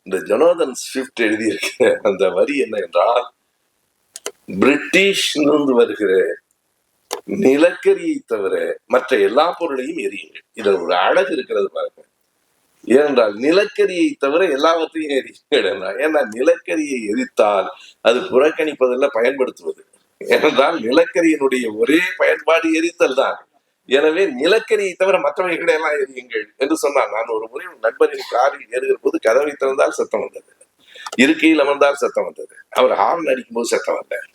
இந்த ஜொனாதன் ஸ்விஃப்ட் எழுதியிருக்கிற அந்த வரி என்ன என்றால், பிரிட்டிஷிலிருந்து வருகிற நிலக்கரியை தவிர மற்ற எல்லா பொருளையும் எரியுங்கள். இதுல ஒரு அழகு இருக்கிறது பாருங்க. ஏனென்றால் நிலக்கரியை தவிர எல்லாவற்றையும் எரியுங்கள். ஏன்னா நிலக்கரியை எரித்தால் அது புறக்கணிப்பதில் பயன்படுத்துவது. ஏனென்றால் நிலக்கரியினுடைய ஒரே பயன்பாடு எரித்தல் தான். எனவே நிலக்கரியை தவிர மற்றவைகளை எல்லாம் எரியுங்கள் என்று சொன்னார். நான் ஒரு முறை நண்பரின் காரில் ஏறுகிற போது கதவை திறந்தால் சத்தம் வந்தது, இருக்கையில் அமர்ந்தால் சத்தம் வந்தது, அவர் ஹார்ன் அடிக்கும் போது சத்தம் வந்தேன்.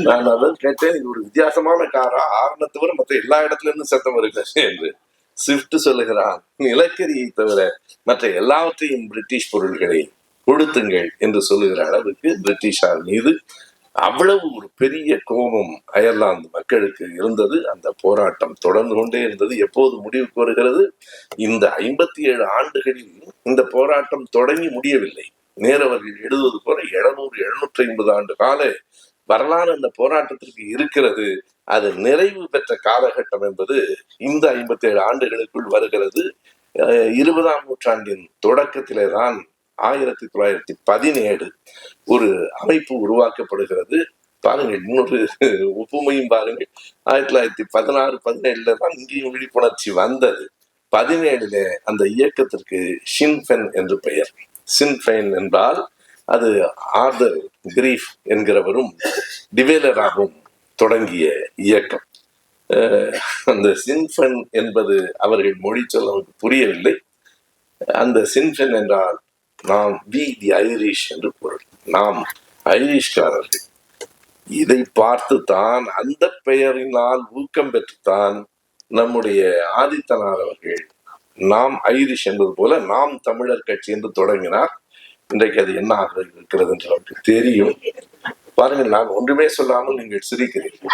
நான் அதான் கேட்டேன், இது ஒரு வித்தியாசமான காரா, ஹார்னை தவிர மற்ற எல்லா இடத்துல இருந்து சத்தம் வருகிறது என்று. ஸ்விஃப்ட் சொல்லுகிறான், நிலக்கரியை தவிர மற்ற எல்லாவற்றையும் பிரிட்டிஷ் பொருள்களை கொடுத்துங்கள் என்று சொல்லுகிற அளவுக்கு பிரிட்டிஷார் மீது அவ்வளவு ஒரு பெரிய கோபம் அயர்லாந்து மக்களுக்கு இருந்தது. அந்த போராட்டம் தொடர்ந்து கொண்டே இருந்தது. எப்போது முடிவுக்கு வருகிறது? இந்த 57 ஆண்டுகளில் இந்த போராட்டம் தொடங்கி முடியவில்லை. நேரு அவர்கள் எழுதுவது போல 700-750 ஆண்டு கால வரலாறு அந்த போராட்டத்திற்கு இருக்கிறது. அது நிறைவு பெற்ற காலகட்டம் என்பது இந்த 57 ஆண்டுகளுக்குள் வருகிறது. 20ஆம் நூற்றாண்டின் தொடக்கத்திலே தான் 1917 ஒரு அமைப்பு உருவாக்கப்படுகிறது. பாருங்கள், இன்னொரு ஒப்புமையும் பாருங்கள். 1916-17 தான் இங்கேயும் விழிப்புணர்ச்சி வந்தது. 17 அந்த இயக்கத்திற்கு ஷின்ஃபென் என்று பெயர். சின்ஃபெயின் என்றால் அது ஆர்தர் கிரீஃப் என்கிறவரும் டிவேலராகவும் தொடங்கிய இயக்கம். அந்த சின்ஃபென் என்பது அவர்கள் மொழி சொல்ல நமக்கு புரியவில்லை. அந்த சின்ஃபென் என்றால் நாம் வி தி ஐரிஷ் என்று பொருள். நாம் ஐரிஷ்காரர்கள். இதை பார்த்துத்தான், அந்த பெயரினால் ஊக்கம் பெற்றுத்தான் நம்முடைய ஆதித்தனார் அவர்கள் நாம் ஐரிஷ் என்பது போல நாம் தமிழர் கட்சி என்று தொடங்கினார். இன்றைக்கு அது என்ன ஆக இருக்கிறது என்று நமக்கு தெரியும். பாருங்கள், நான் ஒன்றுமே சொல்லாமல் நீங்கள் சிரிக்கிறீர்கள்.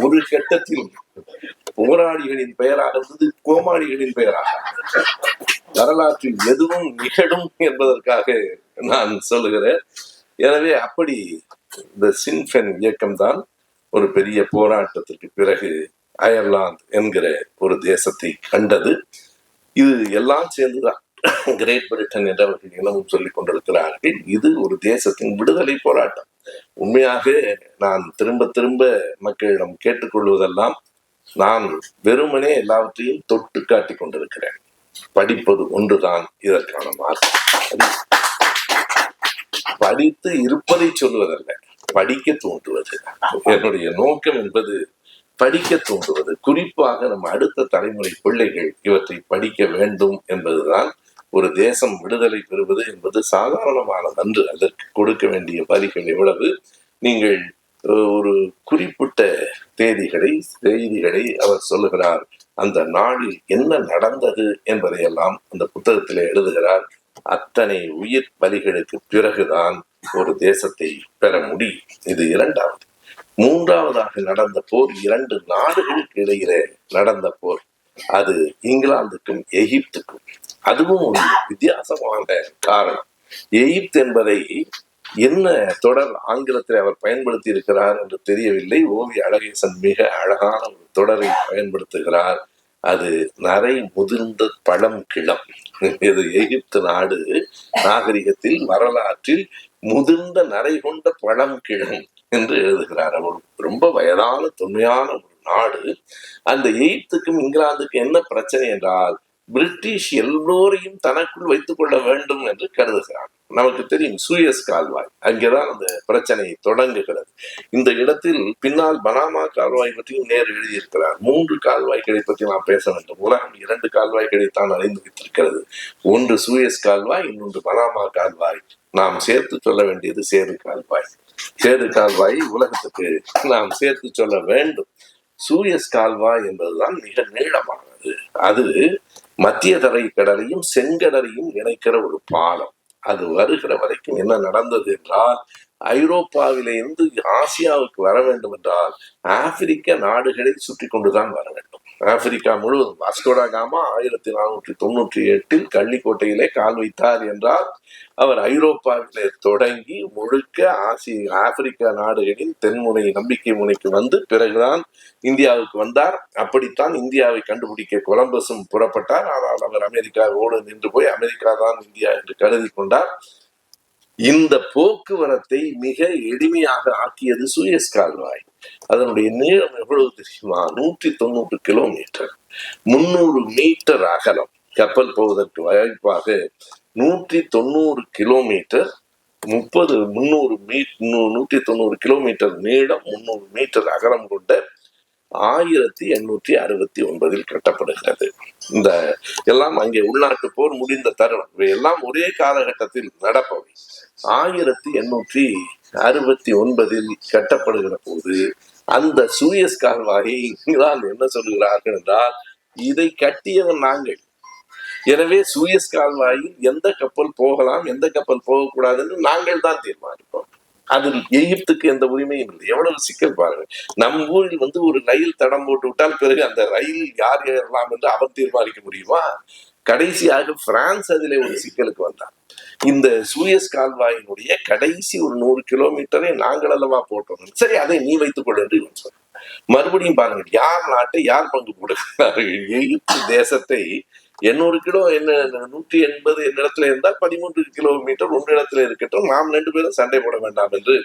ஒரு கட்டத்தில் போராளிகளின் பெயராக இருந்தது கோமாளிகளின் பெயராக. வரலாற்றில் எதுவும் நிகழும் என்பதற்காக நான் சொல்லுகிறேன். எனவே அப்படி இந்த சின்ஃபென் இயக்கம் தான் ஒரு பெரிய போராட்டத்திற்கு பிறகு அயர்லாந்து என்கிற ஒரு தேசத்தை கண்டது. இது எல்லாம் சேர்ந்துதான் கிரேட் பிரிட்டன் என்று அவர்கள் இனமும் சொல்லிக் கொண்டிருக்கிறார்கள். இது ஒரு தேசத்தின் விடுதலை போராட்டம். உண்மையாக நான் திரும்ப திரும்ப மக்களிடம் கேட்டுக்கொள்வதெல்லாம், நான் வெறுமனே எல்லாவற்றையும் தொட்டு காட்டிக் கொண்டிருக்கிறேன். படிப்பது ஒன்றுதான் இதற்கான மார்க்கம். படித்து இருப்பதை சொல்வதல்ல, படிக்க தூண்டுவது. என்னுடைய நோக்கம் என்பது படிக்க தூண்டுவது. குறிப்பாக நம்ம அடுத்த தலைமுறை பிள்ளைகள் இவற்றை படிக்க வேண்டும் என்பதுதான். ஒரு தேசம் விடுதலை பெறுவது என்பது சாதாரணமானதன்று. அதற்கு கொடுக்க வேண்டிய பலிகள் எவ்வளவு. நீங்கள் ஒரு குறிப்பிட்ட செய்திகளை அவர் சொல்லுகிறார். அந்த நாளில் என்ன நடந்தது என்பதையெல்லாம் அந்த புத்தகத்திலே எழுதுகிறார். அத்தனை உயிர் பலிகளுக்கு பிறகுதான் ஒரு தேசத்தை பெற முடியும். இது இரண்டாவது. மூன்றாவதாக நடந்த போர் 2 நாடுகளுக்கு இடையிலே நடந்த போர். அது இங்கிலாந்துக்கும் எகிப்துக்கும். அதுவும் ஒரு வித்தியாசமான காரணம். எகிப்து என்பதை என்ன தொடர் ஆங்கிலத்தில் அவர் பயன்படுத்தி இருக்கிறார் என்று தெரியவில்லை. ஓவி அழகேசன் மிக அழகான ஒரு தொடரை பயன்படுத்துகிறார். அது நரை முதிர்ந்த பழம் கிளம். இது எகிப்து நாடு நாகரிகத்தில், வரலாற்றில் முதிர்ந்த நரை கொண்ட பழம் கிளம் என்று எழுதுகிறார். அவர் ரொம்ப வயதான தொன்மையான ஒரு நாடு. அந்த எகிப்துக்கும் இங்கிலாந்துக்கும் என்ன பிரச்சனை என்றால், பிரிட்டிஷ் எல்லோரையும் தனக்குள் வைத்துக் கொள்ள வேண்டும் என்று கருதுகிறார். நமக்கு தெரியும், சூயஸ் கால்வாய், அங்கேதான் அந்த பிரச்சனை தொடங்குகிறது. இந்த இடத்தில் பின்னால் பனாமா கால்வாய் பற்றியும் நேரு எழுதியிருக்கிறார். 3 கால்வாய்களை பற்றி நாம் பேச வேண்டும். உலகம் 2 கால்வாய்களை தான் அறிந்து வைத்திருக்கிறது. ஒன்று சூயஸ் கால்வாய், இன்னொன்று பனாமா கால்வாய். நாம் சேர்த்து சொல்ல வேண்டியது சேது கால்வாய். சேது கால்வாய் உலகத்துக்கு நாம் சேர்த்து சொல்ல வேண்டும். சூயஸ் கால்வாய் என்பதுதான் மிக நீளமானது. அது மத்திய தரை கடலையும் செங்கடலையும் இணைக்கிற ஒரு பாலம். அது வருகிற வரைக்கும் என்ன நடந்தது என்றால், ஐரோப்பாவிலிருந்து ஆசியாவுக்கு வர வேண்டும் என்றால் ஆப்பிரிக்க நாடுகளை சுற்றி கொண்டுதான் வர வேண்டும். ஆப்பிரிக்கா முழுவதும் வாஸ்கோடா காமா 1498 கள்ளிக்கோட்டையிலே கால் வைத்தார் என்றால், அவர் ஐரோப்பாவிலே தொடங்கி முழுக்க ஆப்பிரிக்கா நாடுகளின் தென்முனை நம்பிக்கை முனைக்கு வந்து பிறகுதான் இந்தியாவுக்கு வந்தார். அப்படித்தான் இந்தியாவை கண்டுபிடிக்க கொலம்பஸும் புறப்பட்டார். ஆனால் அவர் அமெரிக்காவோடு நின்று போய் அமெரிக்கா தான் இந்தியா என்று கருதி கொண்டார். இந்த போக்குவரத்தை மிக எளிமையாக ஆக்கியது சூயஸ் கால்வாய். அதனுடைய நீளம் எவ்வளவு தெரியுமா? 190 கிலோமீட்டர், 300 மீட்டர் அகலம். கப்பல் போவதற்கு வாய்ப்பாக 190 கிலோமீட்டர், 190 கிலோமீட்டர் நீளம், 300 மீட்டர் அகலம் கொண்ட 1869 கட்டப்படுகிறது. இந்த எல்லாம் அங்கே உள்நாட்டு போர் முடிந்த தருணம். இவை எல்லாம் ஒரே காலகட்டத்தில் நடப்பவை. 1869 கட்டப்படுகிற போது அந்த சூயஸ் கால்வாயை இங்கிலாந்து என்ன சொல்லுகிறார்கள் என்றால், இதை கட்டியவன் நாங்கள். எனவே சூயஸ் கால்வாயில் எந்த கப்பல் போகலாம், எந்த கப்பல் போகக்கூடாது என்று நாங்கள் தான் தீர்மானிப்போம். அதில் எகிப்துக்கு எந்த உரிமையும் இல்லை. எவ்வளவு சிக்கல் பாருங்க. நம் ஊரில் ஒரு ரயில் தடம் போட்டு விட்டால் பிறகு அந்த ரயிலில் யார் ஏறலாம் என்று அவன் தீர்மானிக்க முடியுமா? கடைசியாக பிரான்ஸ் அதிலே ஒரு சிக்கலுக்கு வந்தார். இந்த சூயஸ் கால்வாயினுடைய கடைசி ஒரு 100 கிலோமீட்டரை நாங்கள் அல்லவா போட்டோம். சரி, அதை நீ வைத்துக் கொள் என்று இவன் சொன்னார். மறுபடியும் பாருங்கள், யார் நாட்டை யார் பங்கு போடுகிறார்கள். எகிப்து தேசத்தை 800 கிலோ 180 என்னிடத்துல இருந்தால் 13 கிலோமீட்டர் உன்னிடத்துல இருக்கட்டும், நாம் 2 பேரும் சண்டை போட வேண்டாம் என்று.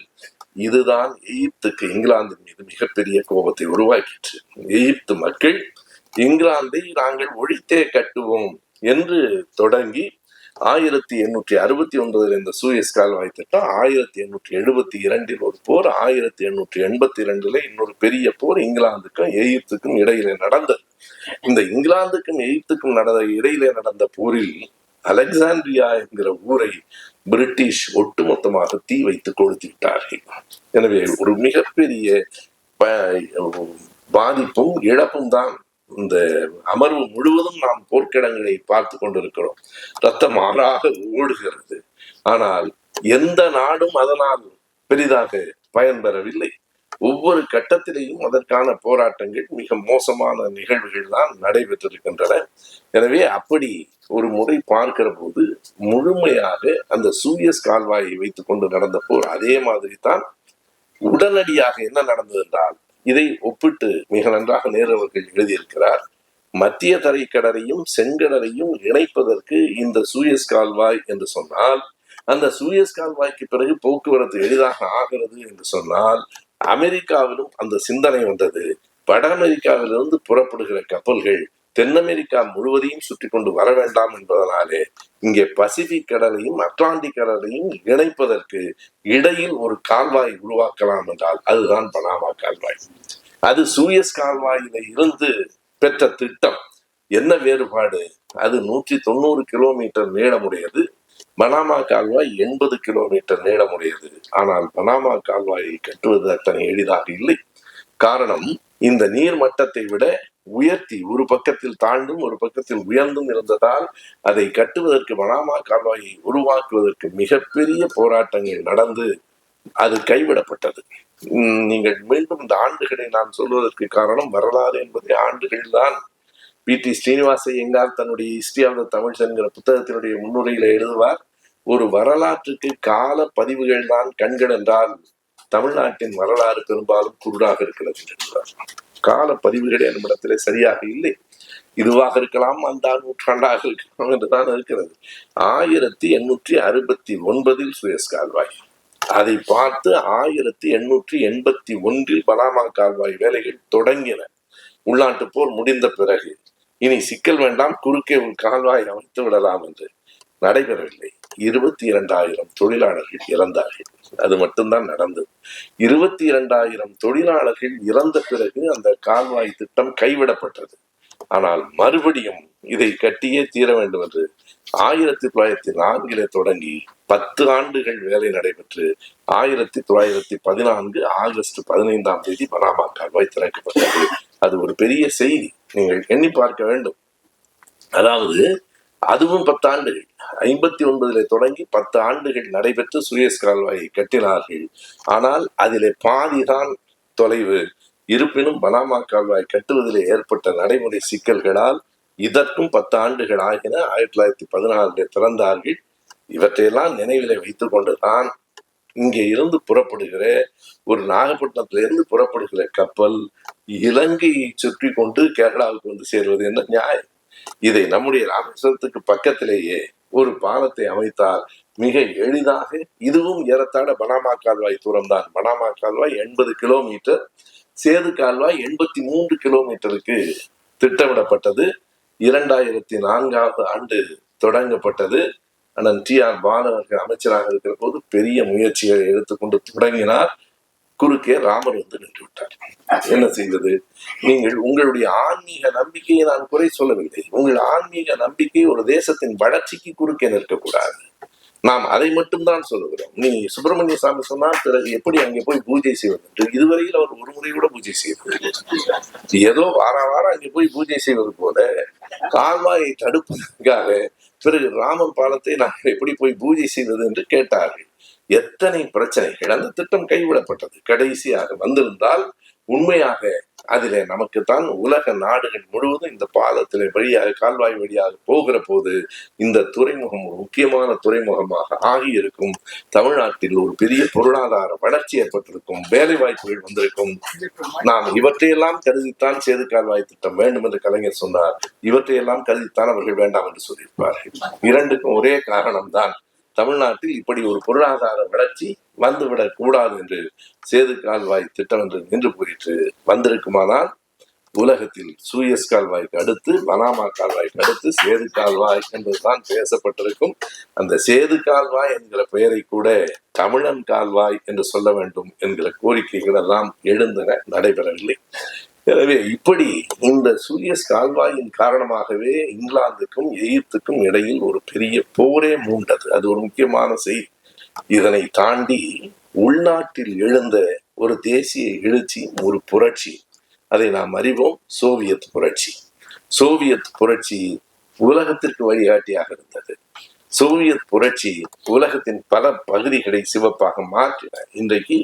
இதுதான் எகிப்துக்கு இங்கிலாந்தின் மீது மிகப்பெரிய கோபத்தை உருவாக்கிற்று. எகிப்து மக்கள் இங்கிலாந்தை நாங்கள் ஒழித்தே கட்டுவோம் என்று தொடங்கி 1869 இந்த சூயஸ் கால்வாய் திட்டம், 1872 ஒரு போர், 1882 இன்னொரு பெரிய போர் இங்கிலாந்துக்கும் எகிப்துக்கும் இடையிலே நடந்தது. இந்த இங்கிலாந்துக்கும் எகிப்துக்கும் இடையிலே நடந்த போரில் அலெக்சாண்ட்ரியா என்கிற ஊரை பிரிட்டிஷ் ஒட்டுமொத்தமாக தீ வைத்து கொளுத்தி விட்டார்கள். எனவே ஒரு மிகப்பெரிய பாதிப்பும் இழப்பும் தான் இந்த அமர்வு முழுவதும் நாம் போர்க்கிடங்களை பார்த்து கொண்டிருக்கிறோம். ரத்தம் ஆறாக ஓடுகிறது. ஆனால் எந்த நாடும் அதனால் பெரிதாக பயன்பெறவில்லை. ஒவ்வொரு கட்டத்திலேயும் அதற்கான போராட்டங்கள், மிக மோசமான நிகழ்வுகள் தான் நடைபெற்றிருக்கின்றன. எனவே அப்படி ஒரு முறை பார்க்கிற போது முழுமையாக அந்த சூயஸ் கால்வாயை வைத்துக் கொண்டு நடந்த போர் அதே மாதிரி தான் உடனடியாக என்ன நடந்தது என்றால், இதை ஒப்பிட்டு மிக நன்றாக நேரு அவர்கள் எழுதியிருக்கிறார். மத்திய தரைக்கடலையும் செங்கடலையும் இணைப்பதற்கு இந்த சூயஸ் கால்வாய் என்று சொன்னால், அந்த சூயஸ் கால்வாய்க்கு பிறகு போக்குவரத்து எளிதாக ஆகிறது என்று சொன்னால், அமெரிக்காவிலும் அந்த சிந்தனை வந்தது. வட அமெரிக்காவிலிருந்து புறப்படுகிற கப்பல்கள் தென் அமெரிக்கா முழுவதையும் சுற்றி கொண்டு வர வேண்டாம் என்பதனாலே இங்கே பசிபிக் கடலையும் அட்லாண்டிக் கடலையும் இணைப்பதற்கு இடையில் ஒரு கால்வாய் உருவாக்கலாம் என்றால் அதுதான் பனாமா கால்வாய். அது சூயஸ் கால்வாயில இருந்து பெற்ற திட்டம். என்ன வேறுபாடு? அது 190 கிலோமீட்டர் நீளமுடையது. பனாமா கால்வாய் 80 கிலோமீட்டர் நீளமுடையது. ஆனால் பனாமா கால்வாயை கட்டுவது அத்தனை எளிதாக இல்லை. காரணம், இந்த நீர் மட்டத்தை விட உயர்த்தி ஒரு பக்கத்தில் தாழ்ந்தும் ஒரு பக்கத்தில் உயர்ந்தும் இருந்ததால் அதை கட்டுவதற்கு, பனாமா கால்வாயை உருவாக்குவதற்கு மிகப்பெரிய போராட்டங்கள் நடந்து அது கைவிடப்பட்டது. நீங்கள் மீண்டும் இந்த ஆண்டுகளை நான் சொல்வதற்கு காரணம், வரலாறு என்பதை ஆண்டுகள் தான். பி.டி. ஸ்ரீனிவாச ஐயங்கார் தன்னுடைய ஹிஸ்டரி ஆஃப் த தமிழ்ஸ் என்கிற புத்தகத்தினுடைய முன்னுரையில எழுதுவார், ஒரு வரலாற்றுக்கு கால பதிவுகள் தான் கண்கள் என்றால் தமிழ்நாட்டின் வரலாறு பெரும்பாலும் குருடாக இருக்கிறது என்றார். கால பதிவுகளே நம்மிடத்திலே சரியாக இல்லை. இதுவாக இருக்கலாம், அந்த நூற்றாண்டாக இருக்கலாம் என்றுதான் இருக்கிறது. 1869 சூயஸ் கால்வாய், அதை பார்த்து 1881 பனாமா கால்வாய் வேலைகள் தொடங்கின. உள்நாட்டு போர் முடிந்த பிறகு இனி சிக்கல் வேண்டாம், குறுக்கே ஒரு கால்வாய் அமைத்து விடலாம் என்று. நடைபெறவில்லை. 22,000 தொழிலாளர்கள் இறந்தார்கள். அது மட்டும்தான் நடந்தது. 22,000 தொழிலாளர்கள் இறந்த பிறகு அந்த கால்வாய் திட்டம் கைவிடப்பட்டது. ஆனால் மறுபடியும் இதை கட்டியே தீர வேண்டும் என்று 1904 தொடங்கி 10 ஆண்டுகள் வேலை நடைபெற்று 1914 ஆகஸ்ட் 15 பனாமா கால்வாய் திறக்கப்பட்டது. அது ஒரு பெரிய செய்தி, நீங்கள் எண்ணி பார்க்க வேண்டும். அதாவது அதுவும் 10 ஆண்டுகள், 59 தொடங்கி 10 ஆண்டுகள் நடைபெற்று சூயஸ் கால்வாயை கட்டினார்கள். ஆனால் அதிலே பாதிதான் தொலைவு. இருப்பினும் பனாமா கால்வாய் கட்டுவதிலே ஏற்பட்ட நடைமுறை சிக்கல்களால் இதற்கும் 10 ஆண்டுகள் ஆகின. 1914 திறந்தார்கள். இவற்றையெல்லாம் நினைவிலே வைத்துக் கொண்டுதான் இங்கே இருந்து புறப்படுகிற, ஒரு நாகப்பட்டினத்திலிருந்து புறப்படுகிற கப்பல் இலங்கையை சுற்றி கொண்டு கேரளாவுக்கு வந்து சேர்வது என்ன நியாயம்? இதை நம்முடைய ராமேஸ்வரத்துக்கு பக்கத்திலேயே ஒரு பாலத்தை அமைத்தால் மிக எளிதாக, இதுவும் ஏறத்தாழ பனாமா கால்வாய் தூரம் தான். பனாமா கால்வாய் 80 கிலோமீட்டர், சேது கால்வாய் 83 கிலோமீட்டருக்கு திட்டமிடப்பட்டது. 2004 ஆண்டு தொடங்கப்பட்டது. அண்ணன் டி.ஆர். பாலு அவர்கள் அமைச்சராக இருக்கிற போது பெரிய முயற்சிகளை எடுத்துக்கொண்டு தொடங்கினார். குறுக்கே ராமர் வந்து நின்று விட்டார். என்ன செய்வது? நீங்கள் உங்களுடைய ஆன்மீக நம்பிக்கையை நான் குறை சொல்லவில்லை. உங்கள் ஆன்மீக நம்பிக்கை ஒரு தேசத்தின் வளர்ச்சிக்கு குறுக்கே நிற்கக்கூடாது. நாம் அதை மட்டும்தான் சொல்லுகிறோம். நீ சுப்பிரமணிய சாமி சொன்னால் பிறகு எப்படி அங்கே போய் பூஜை செய்வது என்று இதுவரையில் அவர் ஒரு முறை கூட பூஜை செய்வது. ஏதோ வாரம் அங்கே போய் பூஜை செய்வது போல கால்வாயை தடுப்பதற்காக பிறகு ராமன் பாலத்தை நாங்கள் எப்படி போய் பூஜை செய்வது என்று கேட்டார்கள். எத்தனை பிரச்சனைகள்! அந்த திட்டம் கைவிடப்பட்டது. கடைசியாக வந்திருந்தால் உண்மையாக அதிலே நமக்குத்தான் உலக நாடுகள் முழுவதும் இந்த பாலத்திலே வழியாக, கால்வாய் வழியாக போகிற போது இந்த துறைமுகம் ஒரு முக்கியமான துறைமுகமாக ஆகியிருக்கும். தமிழ்நாட்டில் ஒரு பெரிய பொருளாதார வளர்ச்சி ஏற்பட்டிருக்கும், வேலை வாய்ப்புகள் வந்திருக்கும். நாம் இவற்றையெல்லாம் கருதித்தான் சேது கால்வாய் திட்டம் வேண்டும் என்று கலைஞர் சொன்னார். இவற்றையெல்லாம் கருதித்தான் அவர்கள் வேண்டாம் என்று சொல்லியிருப்பார்கள். இரண்டுக்கும் ஒரே காரணம்தான், தமிழ்நாட்டில் இப்படி ஒரு பொருளாதார வளர்ச்சி வந்துவிடக் கூடாது என்று சேது கால்வாய் திட்டம் என்று நின்று போயிற்று. வந்திருக்குமானால் உலகத்தில் சூயஸ் கால்வாய்க்கு அடுத்து, பனாமா கால்வாய்க்கு அடுத்து சேது கால்வாய் என்பதுதான் பேசப்பட்டிருக்கும். அந்த சேது கால்வாய் என்கிற பெயரை கூட தமிழன் கால்வாய் என்று சொல்ல வேண்டும் என்கிற கோரிக்கைகள் எல்லாம் எழுந்தன, நடைபெறவில்லை. எனவே இப்படி இந்த சூயஸ் கால்வாயின் காரணமாகவே இங்கிலாந்துக்கும் எகிப்துக்கும் இடையில் ஒரு பெரிய போரே மூண்டது. அது ஒரு முக்கியமான செய்தி. இதனை தாண்டி உள்நாட்டில் எழுந்த ஒரு தேசிய எழுச்சி, ஒரு புரட்சி, அதை நாம் அறிவோம், சோவியத் புரட்சி. சோவியத் புரட்சி உலகத்திற்கு வழிகாட்டியாக இருந்தது. சோவியத் புரட்சி உலகத்தின் பல பகுதிகளை சிவப்பாக மாற்றின. இன்றைக்கு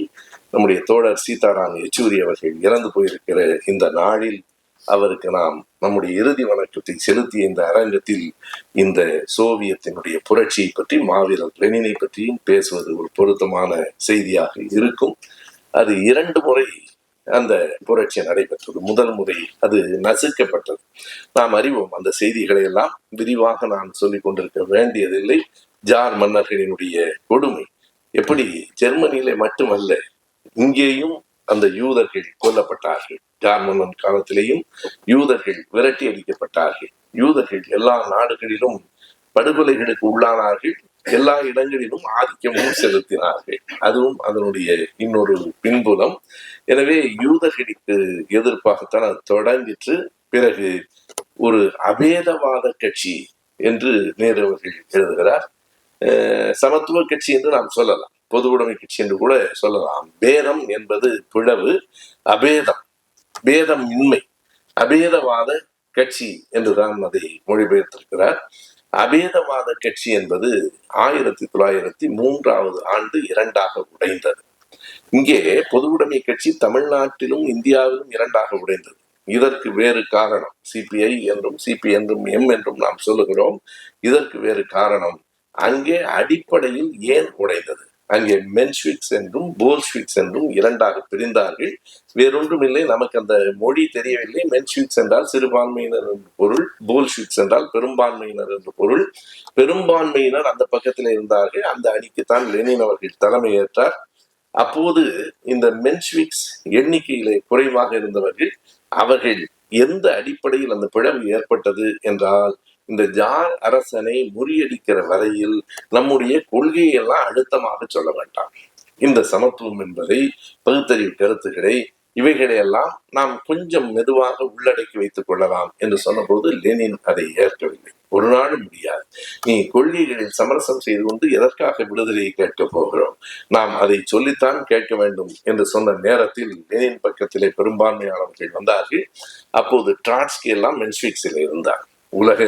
நம்முடைய தோழர் சீதாராம் யெச்சூரி அவர்கள் இறந்து போயிருக்கிற இந்த நாளில் அவருக்கு நாம் நம்முடைய இறுதி வணக்கத்தை செலுத்திய இந்த அரங்கத்தில் இந்த சோவியத்தினுடைய புரட்சியை பற்றி, மாவீரர் லெனினை பற்றியும் பேசுவது ஒரு பொருத்தமான செய்தியாக இருக்கும். அது 2 முறை அந்த புரட்சி நடைபெற்றது. முதல் முறை அது நசுக்கப்பட்டது. நாம் அறிவோம். அந்த செய்திகளை எல்லாம் விரிவாக நான் சொல்லிக் கொண்டிருக்க வேண்டியதில்லை. ஜார் மன்னர்களினுடைய கொடுமை எப்படி ஜெர்மனியிலே மட்டுமல்ல, இங்கேயும் அந்த யூதர்கள் கொல்லப்பட்டார்கள். ஜார் மன்னன் காலத்திலேயும் யூதர்கள் விரட்டி அடிக்கப்பட்டார்கள். யூதர்கள் எல்லா நாடுகளிலும் படுகொலைகளுக்கு உள்ளானார்கள். எல்லா இடங்களிலும் ஆதிக்கமும் செலுத்தினார்கள். அதுவும் அதனுடைய இன்னொரு பின்புலம். எனவே யூதர்களுக்கு எதிர்ப்பாகத்தான் அது தொடங்கிற்று. பிறகு ஒரு அபேதவாத கட்சி என்று நேரு அவர்கள் எழுதுகிறார். சமத்துவ கட்சி என்று நாம் சொல்லலாம், பொது உடைமை கட்சி என்று கூட சொல்லலாம். பேதம் என்பது பிளவு, அபேதம் பேதம் இன்மை, அபேதவாத கட்சி என்றுதான் அதை மொழிபெயர்த்திருக்கிறார். அபேதவாத கட்சி என்பது 1903 ஆண்டு 2ஆக உடைந்தது. இங்கே பொது உடைமை கட்சி தமிழ்நாட்டிலும் இந்தியாவிலும் 2ஆக உடைந்தது. இதற்கு வேறு காரணம். சிபிஐ என்றும் சிபி என்றும் எம் என்றும் நாம் சொல்லுகிறோம். இதற்கு வேறு காரணம். அங்கே அடிப்படையில் ஏன் உடைந்தது? அங்கே மென்ஸ்விக்ஸ் என்றும் போல்ஸ்விக்ஸ் என்றும் 2ஆக பிரிந்தார்கள். வேறொன்றும் இல்லை, நமக்கு அந்த மொழி தெரியவில்லை. மென்ஸ்விக்ஸ் என்றால் சிறுபான்மையினர் என்று பொருள், போல்ஸ்விக்ஸ் என்றால் பெரும்பான்மையினர் என்று பொருள். பெரும்பான்மையினர் அந்த பக்கத்தில் இருந்தார்கள். அந்த அணிக்குத்தான் லெனின் அவர்கள் தலைமை ஏற்றார். அப்போது இந்த மென்ஸ்விக்ஸ் எண்ணிக்கையிலே குறைவாக இருந்தவர்கள், அவர்கள் எந்த அடிப்படையில் அந்த பிளவு ஏற்பட்டது என்றால், இந்த ஜார் அரசனை முறியடிக்கிற வரையில் நம்முடைய கொள்கையெல்லாம் அழுத்தமாக சொல்ல வேண்டாம். இந்த சமத்துவம் என்பதை, பகுத்தறிவு கருத்துக்களை, இவைகளையெல்லாம் நாம் கொஞ்சம் மெதுவாக உள்ளடக்கி வைத்துக் கொள்ளலாம் என்று சொன்னபோது லெனின் அதை ஏற்கவில்லை. ஒரு நாளும் முடியாது. நீ கொள்கைகளில் சமரசம் செய்து கொண்டு எதற்காக விடுதலையை கேட்க போகிறோம்? நாம் அதை சொல்லித்தான் கேட்க வேண்டும் என்று சொன்ன நேரத்தில் லெனின் பக்கத்திலே பெரும்பான்மையானவர்கள் வந்தார்கள். அப்போது ட்ராட்ஸ்கி எல்லாம் மென்ஸ்விக்ஸில் இருந்தார். உலக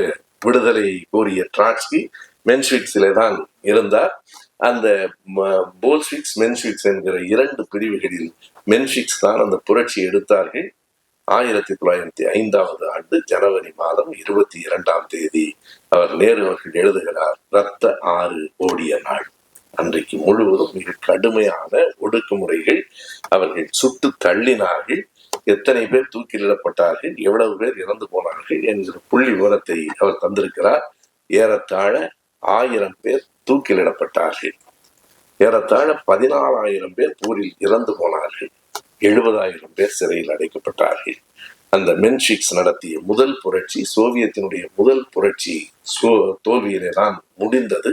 விடுதலை கோரிய ட்ராட்ஸ்கி மென்ஸ்விக்ஸிலே தான் இருந்தார். அந்த போல்ஸ்விக்ஸ் மென்ஸ்விக்ஸ் என்கிற 2 பிரிவுகளில் மென்ஸ்விக்ஸ் தான் அந்த புரட்சி எடுத்தார்கள். 1905 ஆண்டு ஜனவரி மாதம் 22ஆம் தேதி அவர் நேரு அவர்கள் எழுதுகிறார், ரத்த ஆறு ஓடிய நாள். அன்றைக்கு முழுவதும் மிக கடுமையான ஒடுக்குமுறைகள். அவர்கள் சுட்டு தள்ளினார்கள். எத்தனை பேர் தூக்கிலிடப்பட்டார்கள், எவ்வளவு பேர் இறந்து போனார்கள் என்கிற புள்ளி விவரத்தை அவர் தந்திருக்கிறார். ஏறத்தாழ 1000 பேர் தூக்கிலிடப்பட்டார்கள். ஏறத்தாழ 14,000 பேர் போரில் இறந்து போனார்கள். 70,000 பேர் சிறையில் அடைக்கப்பட்டார்கள். அந்த மென்ஸ்விக்ஸ் நடத்திய முதல் புரட்சி, சோவியத்தினுடைய முதல் புரட்சி தோல்வியிலே தான் முடிந்தது.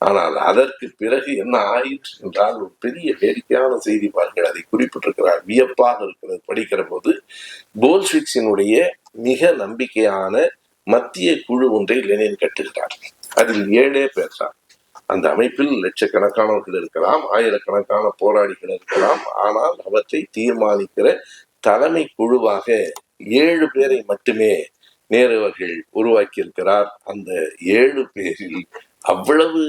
ஆனால் அதற்கு பிறகு என்ன ஆயிற்று என்றால், ஒரு பெரிய வேடிக்கையான செய்தி பாருங்கள். அதை குறிப்பிட்டிருக்கிறார். வியப்பாக இருக்கிறது படிக்கிற போது. போல்ஸ்விக்ஸினுடைய மிக நம்பிக்கையான மத்திய குழு ஒன்றை லெனின் கட்டுகிறார். அதில் 7 பேர் தான். அந்த அமைப்பில் லட்சக்கணக்கானவர்கள் இருக்கலாம், ஆயிரக்கணக்கான போராளிகள் இருக்கலாம். ஆனால் அவற்றை தீர்மானிக்கிற தலைமை குழுவாக 7 பேரை மட்டுமே நேரு அவர்கள் உருவாக்கி இருக்கிறார். அந்த 7 பேரில் அவ்வளவு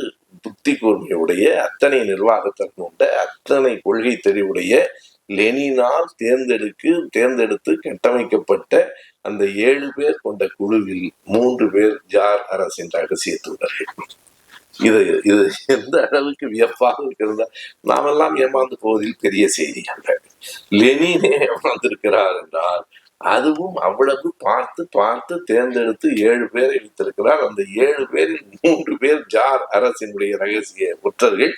புத்தி கூர்மையுடைய, அத்தனை நிர்வாகத்திற்கு உண்ட, அத்தனை கொள்கை தெரிவுடைய, லெனினால் தேர்ந்தெடுத்து கட்டமைக்கப்பட்ட அந்த 7 பேர் கொண்ட குழுவில் 3 பேர் ஜார் அரசின் ரகசிய தூதர்கள். இது எந்த அளவுக்கு வியப்பாக இருக்கிறதா? நாமெல்லாம் ஏமாந்து போவதில் பெரிய செய்தி அல்ல. லெனினே ஏமாந்திருக்கிறார் என்றால், அதுவும் அவ்வளவு பார்த்து தேர்ந்தெடுத்து 7 பேரை வைத்திருக்கிறார். அந்த 7 பேரில் 3 பேர் ஜார் அரசினுடைய ரகசிய புற்றர்கள்.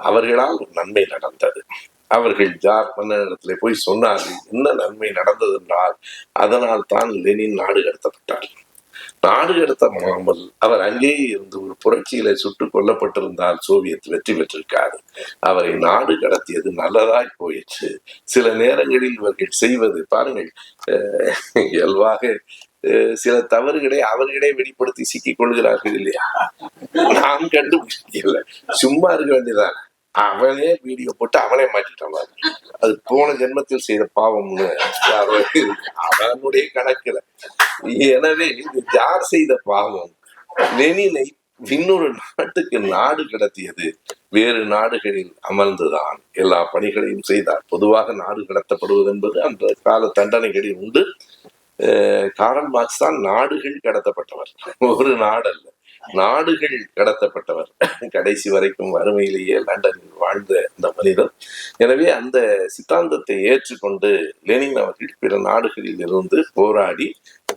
அவர்களால் நன்மை நடந்தது. அவர்கள் ஜார் மன்னனிடத்திலே போய் சொன்னார்கள், என்ன நன்மை நடந்தது என்றால், அதனால் தான் லெனின் நாடு கடத்தப்பட்டார். நாடு கடத்தாமல் அவர் அங்கேயே இருந்து ஒரு புரட்சியில சுட்டுக் கொல்லப்பட்டிருந்தால் சோவியத் வெற்றி பெற்றிருக்காரு. அவரை நாடு கடத்தியது நல்லதாய் போயிற்று. சில நேரங்களில் இவர்கள் செய்வது பாருங்கள், இயல்பாக சில தவறுகளை அவர்களே வெளிப்படுத்தி சிக்கிக் கொள்கிறார்கள் இல்லையா? நாம் கண்டுபிடிக்கல, சும்மா இருக்க வேண்டியதான். அவனே வீடியோ போட்டு அவனே மாட்டிட்டான். அது போன ஜென்மத்தில் செய்த பாவம்னு அவனுடைய கணக்குல. எனவே இது யார் செய்த பாவம்? லெனினை இன்னொரு நாட்டுக்கு நாடு கடத்தியது. வேறு நாடுகளில் அமர்ந்துதான் எல்லா பணிகளையும் செய்தார். பொதுவாக நாடு கடத்தப்படுவது என்பது அந்த கால தண்டனைகளில் உண்டு. காரல் மார்க்ஸ் தான் நாடுகள் கடத்தப்பட்டவர், ஒரு நாடல்ல, நாடுகள் கடத்தப்பட்டவர். கடைசி வரைக்கும் வறுமையிலேயே லண்டனில் வாழ்ந்த அந்த மனிதர். எனவே அந்த சித்தாந்தத்தை ஏற்றுக்கொண்டு லெனின் அவர்கள் பிற நாடுகளில் இருந்து போராடி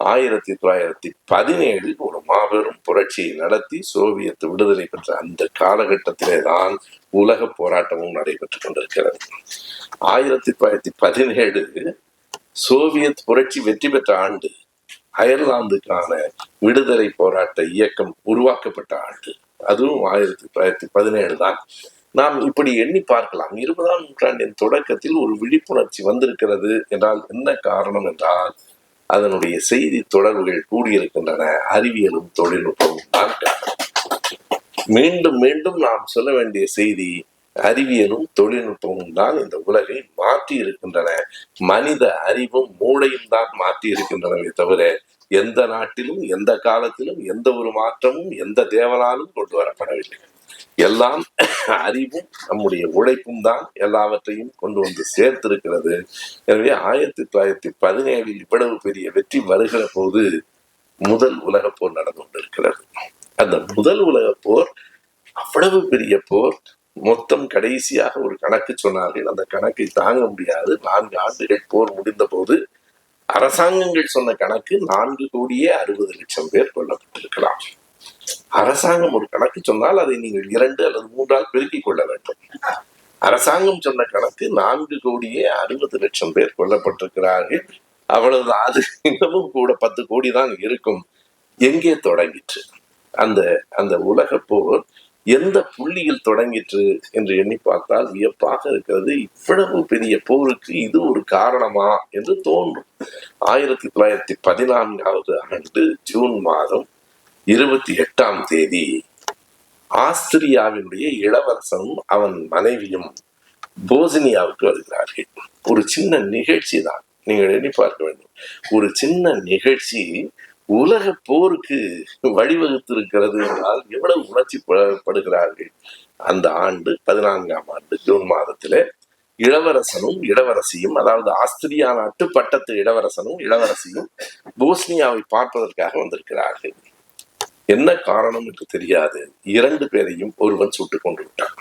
1917 ஒரு மாபெரும் புரட்சியை நடத்தி சோவியத் விடுதலை பெற்ற அந்த காலகட்டத்திலே தான் உலக போராட்டமும் நடைபெற்றுக் கொண்டிருக்கிறது. 1917 சோவியத் புரட்சி வெற்றி பெற்ற ஆண்டு. அயர்லாந்துக்கான விடுதலை போராட்ட இயக்கம் உருவாக்கப்பட்ட ஆண்டு. அதுவும் 1917 தான். நாம் இப்படி எண்ணி பார்க்கலாம், 20ஆம் நூற்றாண்டின் தொடக்கத்தில் ஒரு விழிப்புணர்ச்சி வந்திருக்கிறது என்றால் என்ன காரணம் என்றால் அதனுடைய செய்தி தொடர்புகள் கூடியிருக்கின்றன. அறிவியலும் தொழில்நுட்பமும் தான் காரணம். மீண்டும் மீண்டும் நாம் சொல்ல வேண்டிய செய்தி, அறிவியலும் தொழில்நுட்பமும் தான் இந்த உலகை மாற்றி இருக்கின்றன. மனித அறிவும் மூளையும் தான் மாற்றி இருக்கின்றனவே தவிர எந்த நாட்டிலும் எந்த காலத்திலும் எந்த ஒரு மாற்றமும் எந்த தேவனாலும் கொண்டு வரப்படவில்லை. எல்லாம் அறிவும் நம்முடைய உழைப்பும் தான் எல்லாவற்றையும் கொண்டு வந்து சேர்த்திருக்கிறது. எனவே 1917 இவ்வளவு பெரிய வெற்றி வருகிற போது முதல் உலக போர் நடந்து கொண்டிருக்கிறது. அந்த முதல் உலக போர் அவ்வளவு பெரிய போர். மொத்தம் கடைசியாக ஒரு கணக்கு சொன்னார்கள். அந்த கணக்கை தாங்க முடியாது. 4 ஆண்டுகள் போர் முடிந்த போது அரசாங்கங்கள் சொன்ன கணக்கு 4,60,00,000 பேர் கொல்லப்பட்டிருக்கலாம். அரசாங்கம் ஒரு கணக்கு சொன்னால் அதை நீங்கள் 2 அல்லது 3ஆல் பெருக்கிக் கொள்ள வேண்டும். அரசாங்கம் சொன்ன கணக்கு 4,60,00,000 பேர் கொல்லப்பட்டிருக்கிறார்கள். அவ்வளவு, அது இன்னமும் கூட 10 கோடி தான் இருக்கும். எங்கே தொடங்கிற்று அந்த அந்த உலக போர்? எந்த புள்ளியில் தொடங்கிற்று என்று எண்ணி பார்த்தால் வியப்பாக இருக்கிறது. இவ்வளவு பெரிய போருக்கு இது ஒரு காரணமா என்று தோன்றும். 1914 ஆண்டு ஜூன் மாதம் 28ஆம் தேதி ஆஸ்திரியாவினுடைய இளவரசனும் அவன் மனைவியும் போஸ்னியாவுக்கு வருகிறார்கள். ஒரு சின்ன நிகழ்ச்சி தான், நீங்கள் எண்ணி பார்க்க வேண்டும். ஒரு சின்ன நிகழ்ச்சி உலக போருக்கு வழிவகுத்திருக்கிறது என்றால் எவ்வளவு உணர்ச்சி படுகிறார்கள். அந்த ஆண்டு 14ஆம் ஆண்டு ஜூன் மாதத்திலே இளவரசனும் இளவரசியும், அதாவது ஆஸ்திரியா நாட்டு பட்டத்து இளவரசனும் இளவரசியும் போஸ்னியாவை பார்ப்பதற்காக வந்திருக்கிறார்கள். என்ன காரணம் என்று தெரியாது. 2 பேரையும் ஒருவன் சுட்டுக் கொண்டு விட்டான்.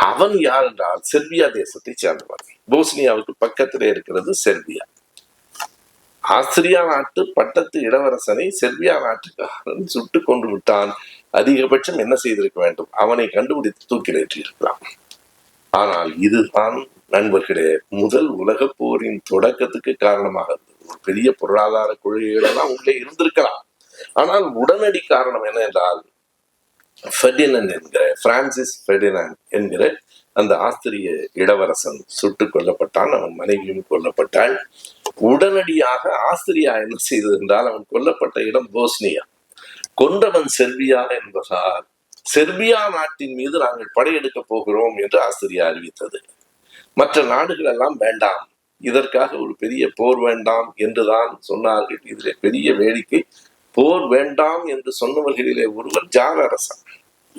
அவன் யார் என்றால் செர்பியா தேசத்தை சேர்ந்தவன். போஸ்னியாவுக்கு பக்கத்திலே இருக்கிறது செர்பியா. ஆஸ்திரியா நாட்டு பட்டத்து இளவரசனை செர்பியா நாட்டுக்காரன் சுட்டுக் கொண்டு விட்டான். அதிகபட்சம் என்ன செய்திருக்க வேண்டும்? அவனை கண்டுபிடித்து தூக்கிலேற்றி இருக்கலாம். ஆனால் இதுதான் நண்பர்களே முதல் உலக போரின் தொடக்கத்துக்கு காரணமாக இருந்தது. ஒரு பெரிய பொருளாதார கொள்கைகளெல்லாம் உள்ளே இருந்திருக்கலாம். ஆனால் உடனடி காரணம் என்ன என்றால் ஃபெர்டினண்ட் என்கிற, பிரான்சிஸ் ஃபெர்டினண்ட் என்கிற அந்த ஆஸ்திரிய இளவரசன் சுட்டுக் கொல்லப்பட்டான். அவன் மனைவியும் கொல்லப்பட்டாள். உடனடியாக ஆஸ்திரியா என்ன செய்தது என்றால் அவன் கொல்லப்பட்ட இடம் போஸ்னியா, கொண்டவன் செர்பியா என்பதால் செர்பியா நாட்டின் மீது நாங்கள் படையெடுக்க போகிறோம் என்று ஆஸ்திரியா அறிவித்தது. மற்ற நாடுகள் எல்லாம் வேண்டாம், இதற்காக ஒரு பெரிய போர் வேண்டாம் என்றுதான் சொன்னார்கள். இதில் பெரிய வேடிக்கை, போர் வேண்டாம் என்று சொன்னவர்களிலே ஒருவர் ஜார் அரசன்.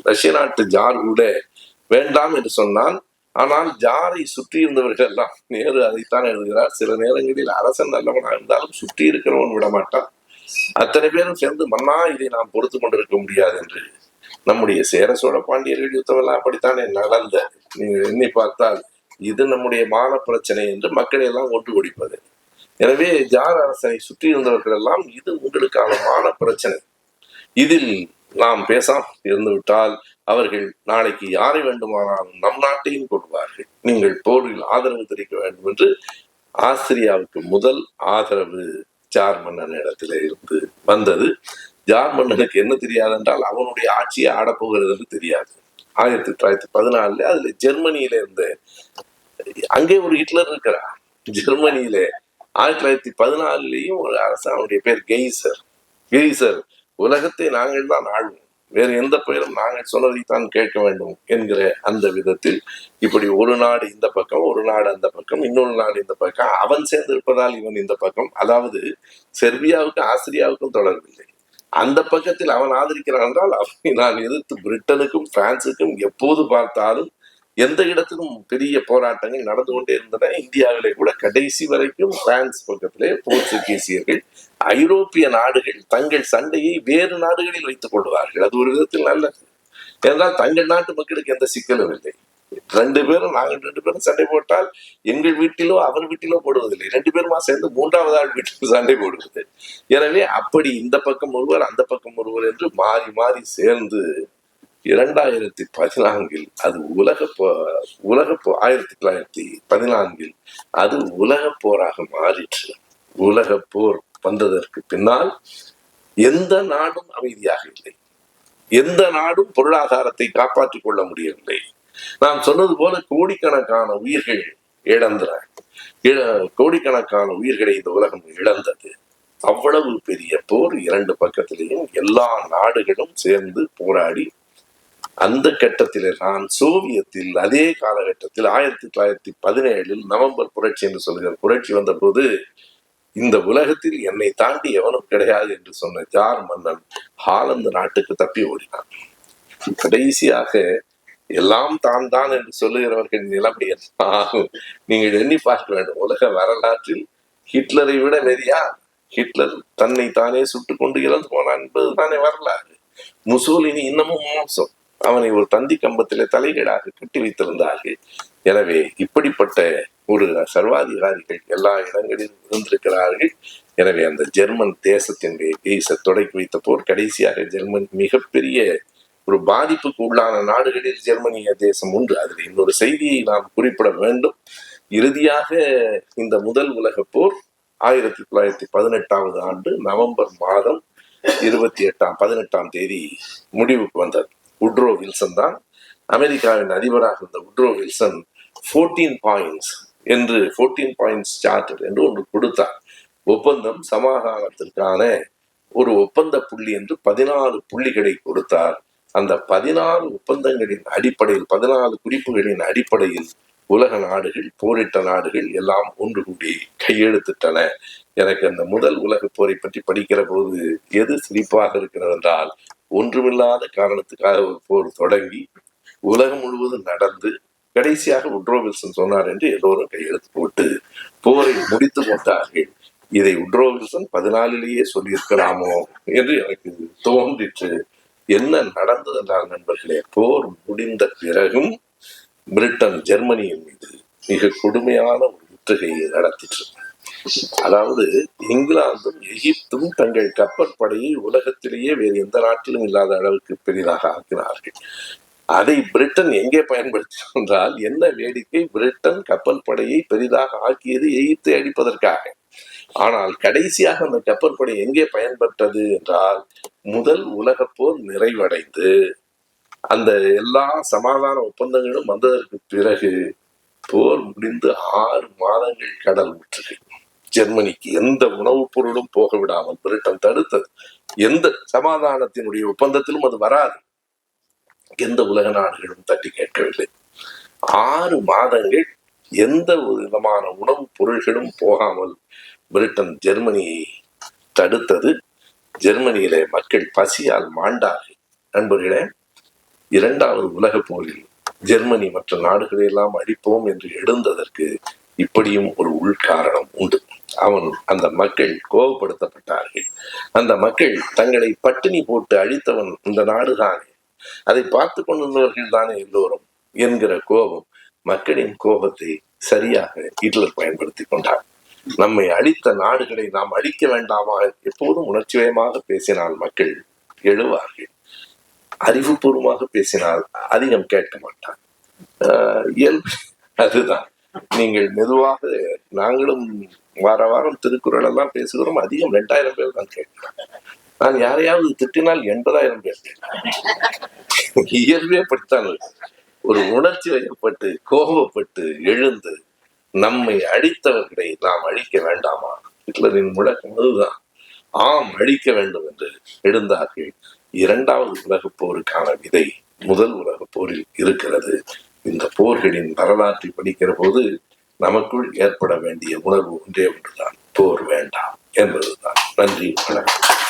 ரஷ்ய நாட்டு ஜார் கூட வேண்டாம் என்று சொன்னால், ஆனால் ஜாரை சுற்றி இருந்தவர்கள் எல்லாம், நேரு அதைத்தான் எழுதுகிறார், சில நேரங்களில் அரசன் நல்லவனாக இருந்தாலும் சுற்றி இருக்கிறவன் விடமாட்டான். அத்தனை பேரும் சேர்ந்து மன்னா இதை நாம் பொறுத்து கொண்டிருக்க முடியாது என்று. நம்முடைய சேர சோழ பாண்டியர்கள் யுத்தமெல்லாம் அப்படித்தானே நடந்த. நீங்கள் எண்ணி பார்த்தால் இது நம்முடைய மான பிரச்சனை என்று மக்களை எல்லாம் ஒன்று குடிப்பது. எனவே ஜார் அரசனை சுற்றி இருந்தவர்கள் எல்லாம் இது உங்களுக்கான மான பிரச்சனை, இதில் நாம் பேசாமல் இருந்து விட்டால் அவர்கள் நாளைக்கு யாரை வேண்டுமானாலும் நம் நாட்டையும் கொள்வார்கள், நீங்கள் போரில் ஆதரவு தெரிவிக்க வேண்டும் என்று ஆஸ்திரியாவுக்கு முதல் ஆதரவு ஜார் மன்னன் இடத்துல இருந்து வந்தது. ஜார் மன்னனுக்கு என்ன தெரியாது என்றால் அவனுடைய ஆட்சியை ஆடப்போகிறது என்று தெரியாது. 1914 அதுல ஜெர்மனியில இருந்த அங்கே ஒரு ஹிட்லர் இருக்கிறார். ஜெர்மனியில 1914 ஒரு அரசு, அவனுடைய பேர் கெய்சர் உலகத்தை நாங்கள் தான் ஆழ்வோம், வேறு எந்த பெயரும் நாங்கள் சொன்னதைத்தான் கேட்க வேண்டும் என்கிற அந்த விதத்தில் இப்படி ஒரு நாடு இந்த பக்கம், ஒரு நாடு அந்த பக்கம், இன்னொரு நாடு இந்த பக்கம், அவன் சேர்ந்திருப்பதால் இவன் இந்த பக்கம். அதாவது செர்பியாவுக்கும் ஆஸ்திரியாவுக்கும் தொடர்பில்லை. அந்த பக்கத்தில் அவன் ஆதரிக்கிறான் என்றால் அவனை நான் எதிர்த்து பிரிட்டனுக்கும் பிரான்சுக்கும் எப்போது பார்த்தாலும் எந்த இடத்திலும் பெரிய போராட்டங்கள் நடந்து கொண்டே இருந்தன. இந்தியாவிலே கூட கடைசி வரைக்கும் பிரான்ஸ் பக்கத்திலே போர்ச்சுகீசியர்கள், ஐரோப்பிய நாடுகள் தங்கள் சண்டையை வேறு நாடுகளில் வைத்துக் கொள்வார்கள். அது ஒரு விதத்தில் நல்லது. ஏனென்றால் தங்கள் நாட்டு மக்களுக்கு எந்த சிக்கலும் இல்லை. நாங்கள் 2 பேரும் சண்டை போட்டால் எங்கள் வீட்டிலோ அவர் வீட்டிலோ போடுவதில்லை, 2 பேருமா சேர்ந்து 3வது ஆள் வீட்டில் சண்டை போடுவது. எனவே அப்படி இந்த பக்கம் ஒருவர் அந்த பக்கம் ஒருவர் என்று மாறி மாறி சேர்ந்து 2014 அது உலக 1914 அது உலக போராக மாறிற்று. உலக போர் வந்ததற்கு பின்னால் எந்த நாடும் அமைதியாக இல்லை, எந்த நாடும் பொருளாதாரத்தை காப்பாற்றிக் கொள்ள முடியவில்லை. நான் சொன்னது போல கோடிக்கணக்கான உயிர்கள் கோடிக்கணக்கான உயிர்களை இந்த உலகம் இழந்தது. அவ்வளவு பெரிய போர், 2 பக்கத்திலேயும் எல்லா நாடுகளும் சேர்ந்து போராடி. அந்த கட்டத்தில் நான் சோவியத்தில் அதே காலகட்டத்தில் 1917 நவம்பர் புரட்சி என்று சொல்கிற புரட்சி வந்த போது இந்த உலகத்தில் என்னை தாண்டி எவனும் கிடையாது என்று சொன்ன ஜார் மன்னன் ஹாலந்து நாட்டுக்கு தப்பி ஓடினான். கடைசியாக எல்லாம் தான் தான் என்று சொல்லுகிறவர்கள் நிலைமை ஆகும். நீங்கள் எண்ணி பார்க்க வேண்டும். உலக வரலாற்றில் ஹிட்லரை விட வெறியா? ஹிட்லர் தன்னை தானே சுட்டுக் கொண்டு இறந்து போனான் என்பது தானே வரலாறு. முசோலினி இன்னமும் மோசம். அவனை ஒரு தந்தி கம்பத்திலே தலைகீழாக கட்டி வைத்திருந்தார்கள். எனவே இப்படிப்பட்ட ஒரு சர்வாதிகாரிகள் எல்லா இடங்களிலும் இருந்திருக்கிறார்கள். எனவே அந்த ஜெர்மன் தேசத்தினுடைய கெய்சர் தொடக்கி வைத்த போர் கடைசியாக ஜெர்மன் மிகப்பெரிய ஒரு பாதிப்புக்கு உள்ளான நாடுகளில் ஜெர்மனிய தேசம் உண்டு. அதில் இன்னொரு செய்தியை நாம் குறிப்பிட வேண்டும். இறுதியாக இந்த முதல் உலக போர் 1918 ஆண்டு நவம்பர் மாதம் 18ஆம் தேதி முடிவுக்கு வந்தது. உட்ரோ வில்சன் தான் அமெரிக்காவின் அதிபராக இருந்த உட்ரோ வில்சன் 14 பாயிண்ட்ஸ் சார்ட்டர் என்று ஒன்று கொடுத்தார். ஒப்பந்தம் சமாதானத்திற்கான ஒரு ஒப்பந்த புள்ளி என்று 14 புள்ளிகளை கொடுத்தார். அந்த 14 ஒப்பந்தங்களின் அடிப்படையில், 14 குறிப்புகளின் அடிப்படையில் உலக நாடுகள், போரிட்ட நாடுகள் எல்லாம் ஒன்று கூடி கையெழுத்திட்டன. எனக்கு அந்த முதல் உலக போரை பற்றி படிக்கிற போது எது சிரிப்பாக இருக்கிறது என்றால், ஒன்றுமில்லாத காரணத்துக்காக ஒரு போர் தொடங்கி உலகம் முழுவதும் நடந்து கடைசியாக உட்ரோ வில்சன் சொன்னார் என்று எல்லோரும் கையெழுத்து போட்டு போரை முடித்து போட்டார்கள். இதை உட்ரோ வில்சன் 14 சொல்லியிருக்கலாமோ என்று எனக்கு தோன்றிற்று. என்ன நடந்தது என்றால் நண்பர்களே, போர் முடிந்த பிறகும் பிரிட்டன் ஜெர்மனியின் மீது மிக கொடுமையான ஒரு முற்றுகையை நடத்திற்று. அதாவது இங்கிலாந்தும் எகிப்தும் தங்கள் கப்பற்படையை உலகத்திலேயே வேறு எந்த நாட்டிலும் இல்லாத அளவுக்கு பெரிதாக ஆக்கினார்கள். அதை பிரிட்டன் எங்கே பயன்படுத்தி என்றால், என்ன வேடிக்கை, பிரிட்டன் கப்பல் படையை பெரிதாக ஆக்கியது எகிப்தை அடிப்பதற்காக. ஆனால் கடைசியாக அந்த கப்பற்படை எங்கே பயன்பட்டது என்றால், முதல் உலக போர் நிறைவடைந்து அந்த எல்லா சமாதான ஒப்பந்தங்களும் வந்ததற்கு பிறகு போர் முடிந்து 6 மாதங்கள் கடல் முற்றுகை. ஜெர்மனிக்கு எந்த உணவுப் பொருளும் போக விடாமல் பிரிட்டன் தடுத்தது. எந்த சமாதானத்தினுடைய ஒப்பந்தத்திலும் அது வராது. எந்த உலக நாடுகளும் தட்டி கேட்கவில்லை. 6 மாதங்கள் எந்த ஒரு விதமான உணவுப் பொருள்களும் போகாமல் பிரிட்டன் ஜெர்மனியை தடுத்தது. ஜெர்மனியிலே மக்கள் பசியால் மாண்டார்கள். நண்பர்களே, 2வது உலக போரில் ஜெர்மனி மற்ற நாடுகளை எல்லாம் அடிப்போம் என்று எழுந்ததற்கு இப்படியும் ஒரு உள்காரணம் உண்டு. அந்த மக்கள் கோபப்படுத்தப்பட்டார்கள். அந்த மக்கள் தங்களை பட்டினி போட்டு அழித்தவன் இந்த நாடுதானே, அதை பார்த்து கொண்டிருந்தவர்கள் தானே எல்லோரும் என்கிற கோபம், மக்களின் கோபத்தை சரியாக ஹிட்லர் பயன்படுத்தி கொண்டார். நம்மை அழித்த நாடுகளை நாம் அழிக்க வேண்டாமா? எப்போதும் உணர்ச்சிவயமாக பேசினால் மக்கள் எழுவார்கள். அறிவுபூர்வமாக பேசினால் அதிகம் கேட்க மாட்டார். அதுதான் நீங்கள் மெதுவாக, நாங்களும் வார வாரம் திருக்குறள் எல்லாம் பேசுகிறோம், அதிகம் 2000 பேர் தான் கேட்கிறோம். நான் யாரையாவது திட்டினால் 80,000 பேர் கேட்கிறேன். இயல்பே படித்தான். ஒரு உணர்ச்சி வயப்பட்டு கோபப்பட்டு எழுந்து நம்மை அழித்தவர்களை நாம் அழிக்க வேண்டாமா? ஹிட்லரின் முழக்கம் அதுதான். ஆம், அழிக்க வேண்டும் என்று எழுந்தார்கள். 2வது உலகப் போருக்கான விதை 1 உலகப் போரில் இருக்கிறது. இந்த போர்களின் வரலாற்றை படிக்கிற போது நமக்குள் ஏற்பட வேண்டிய உணர்வு ஒன்றே ஒன்றுதான், போர் வேண்டாம் என்பதுதான். நன்றி, வணக்கம்.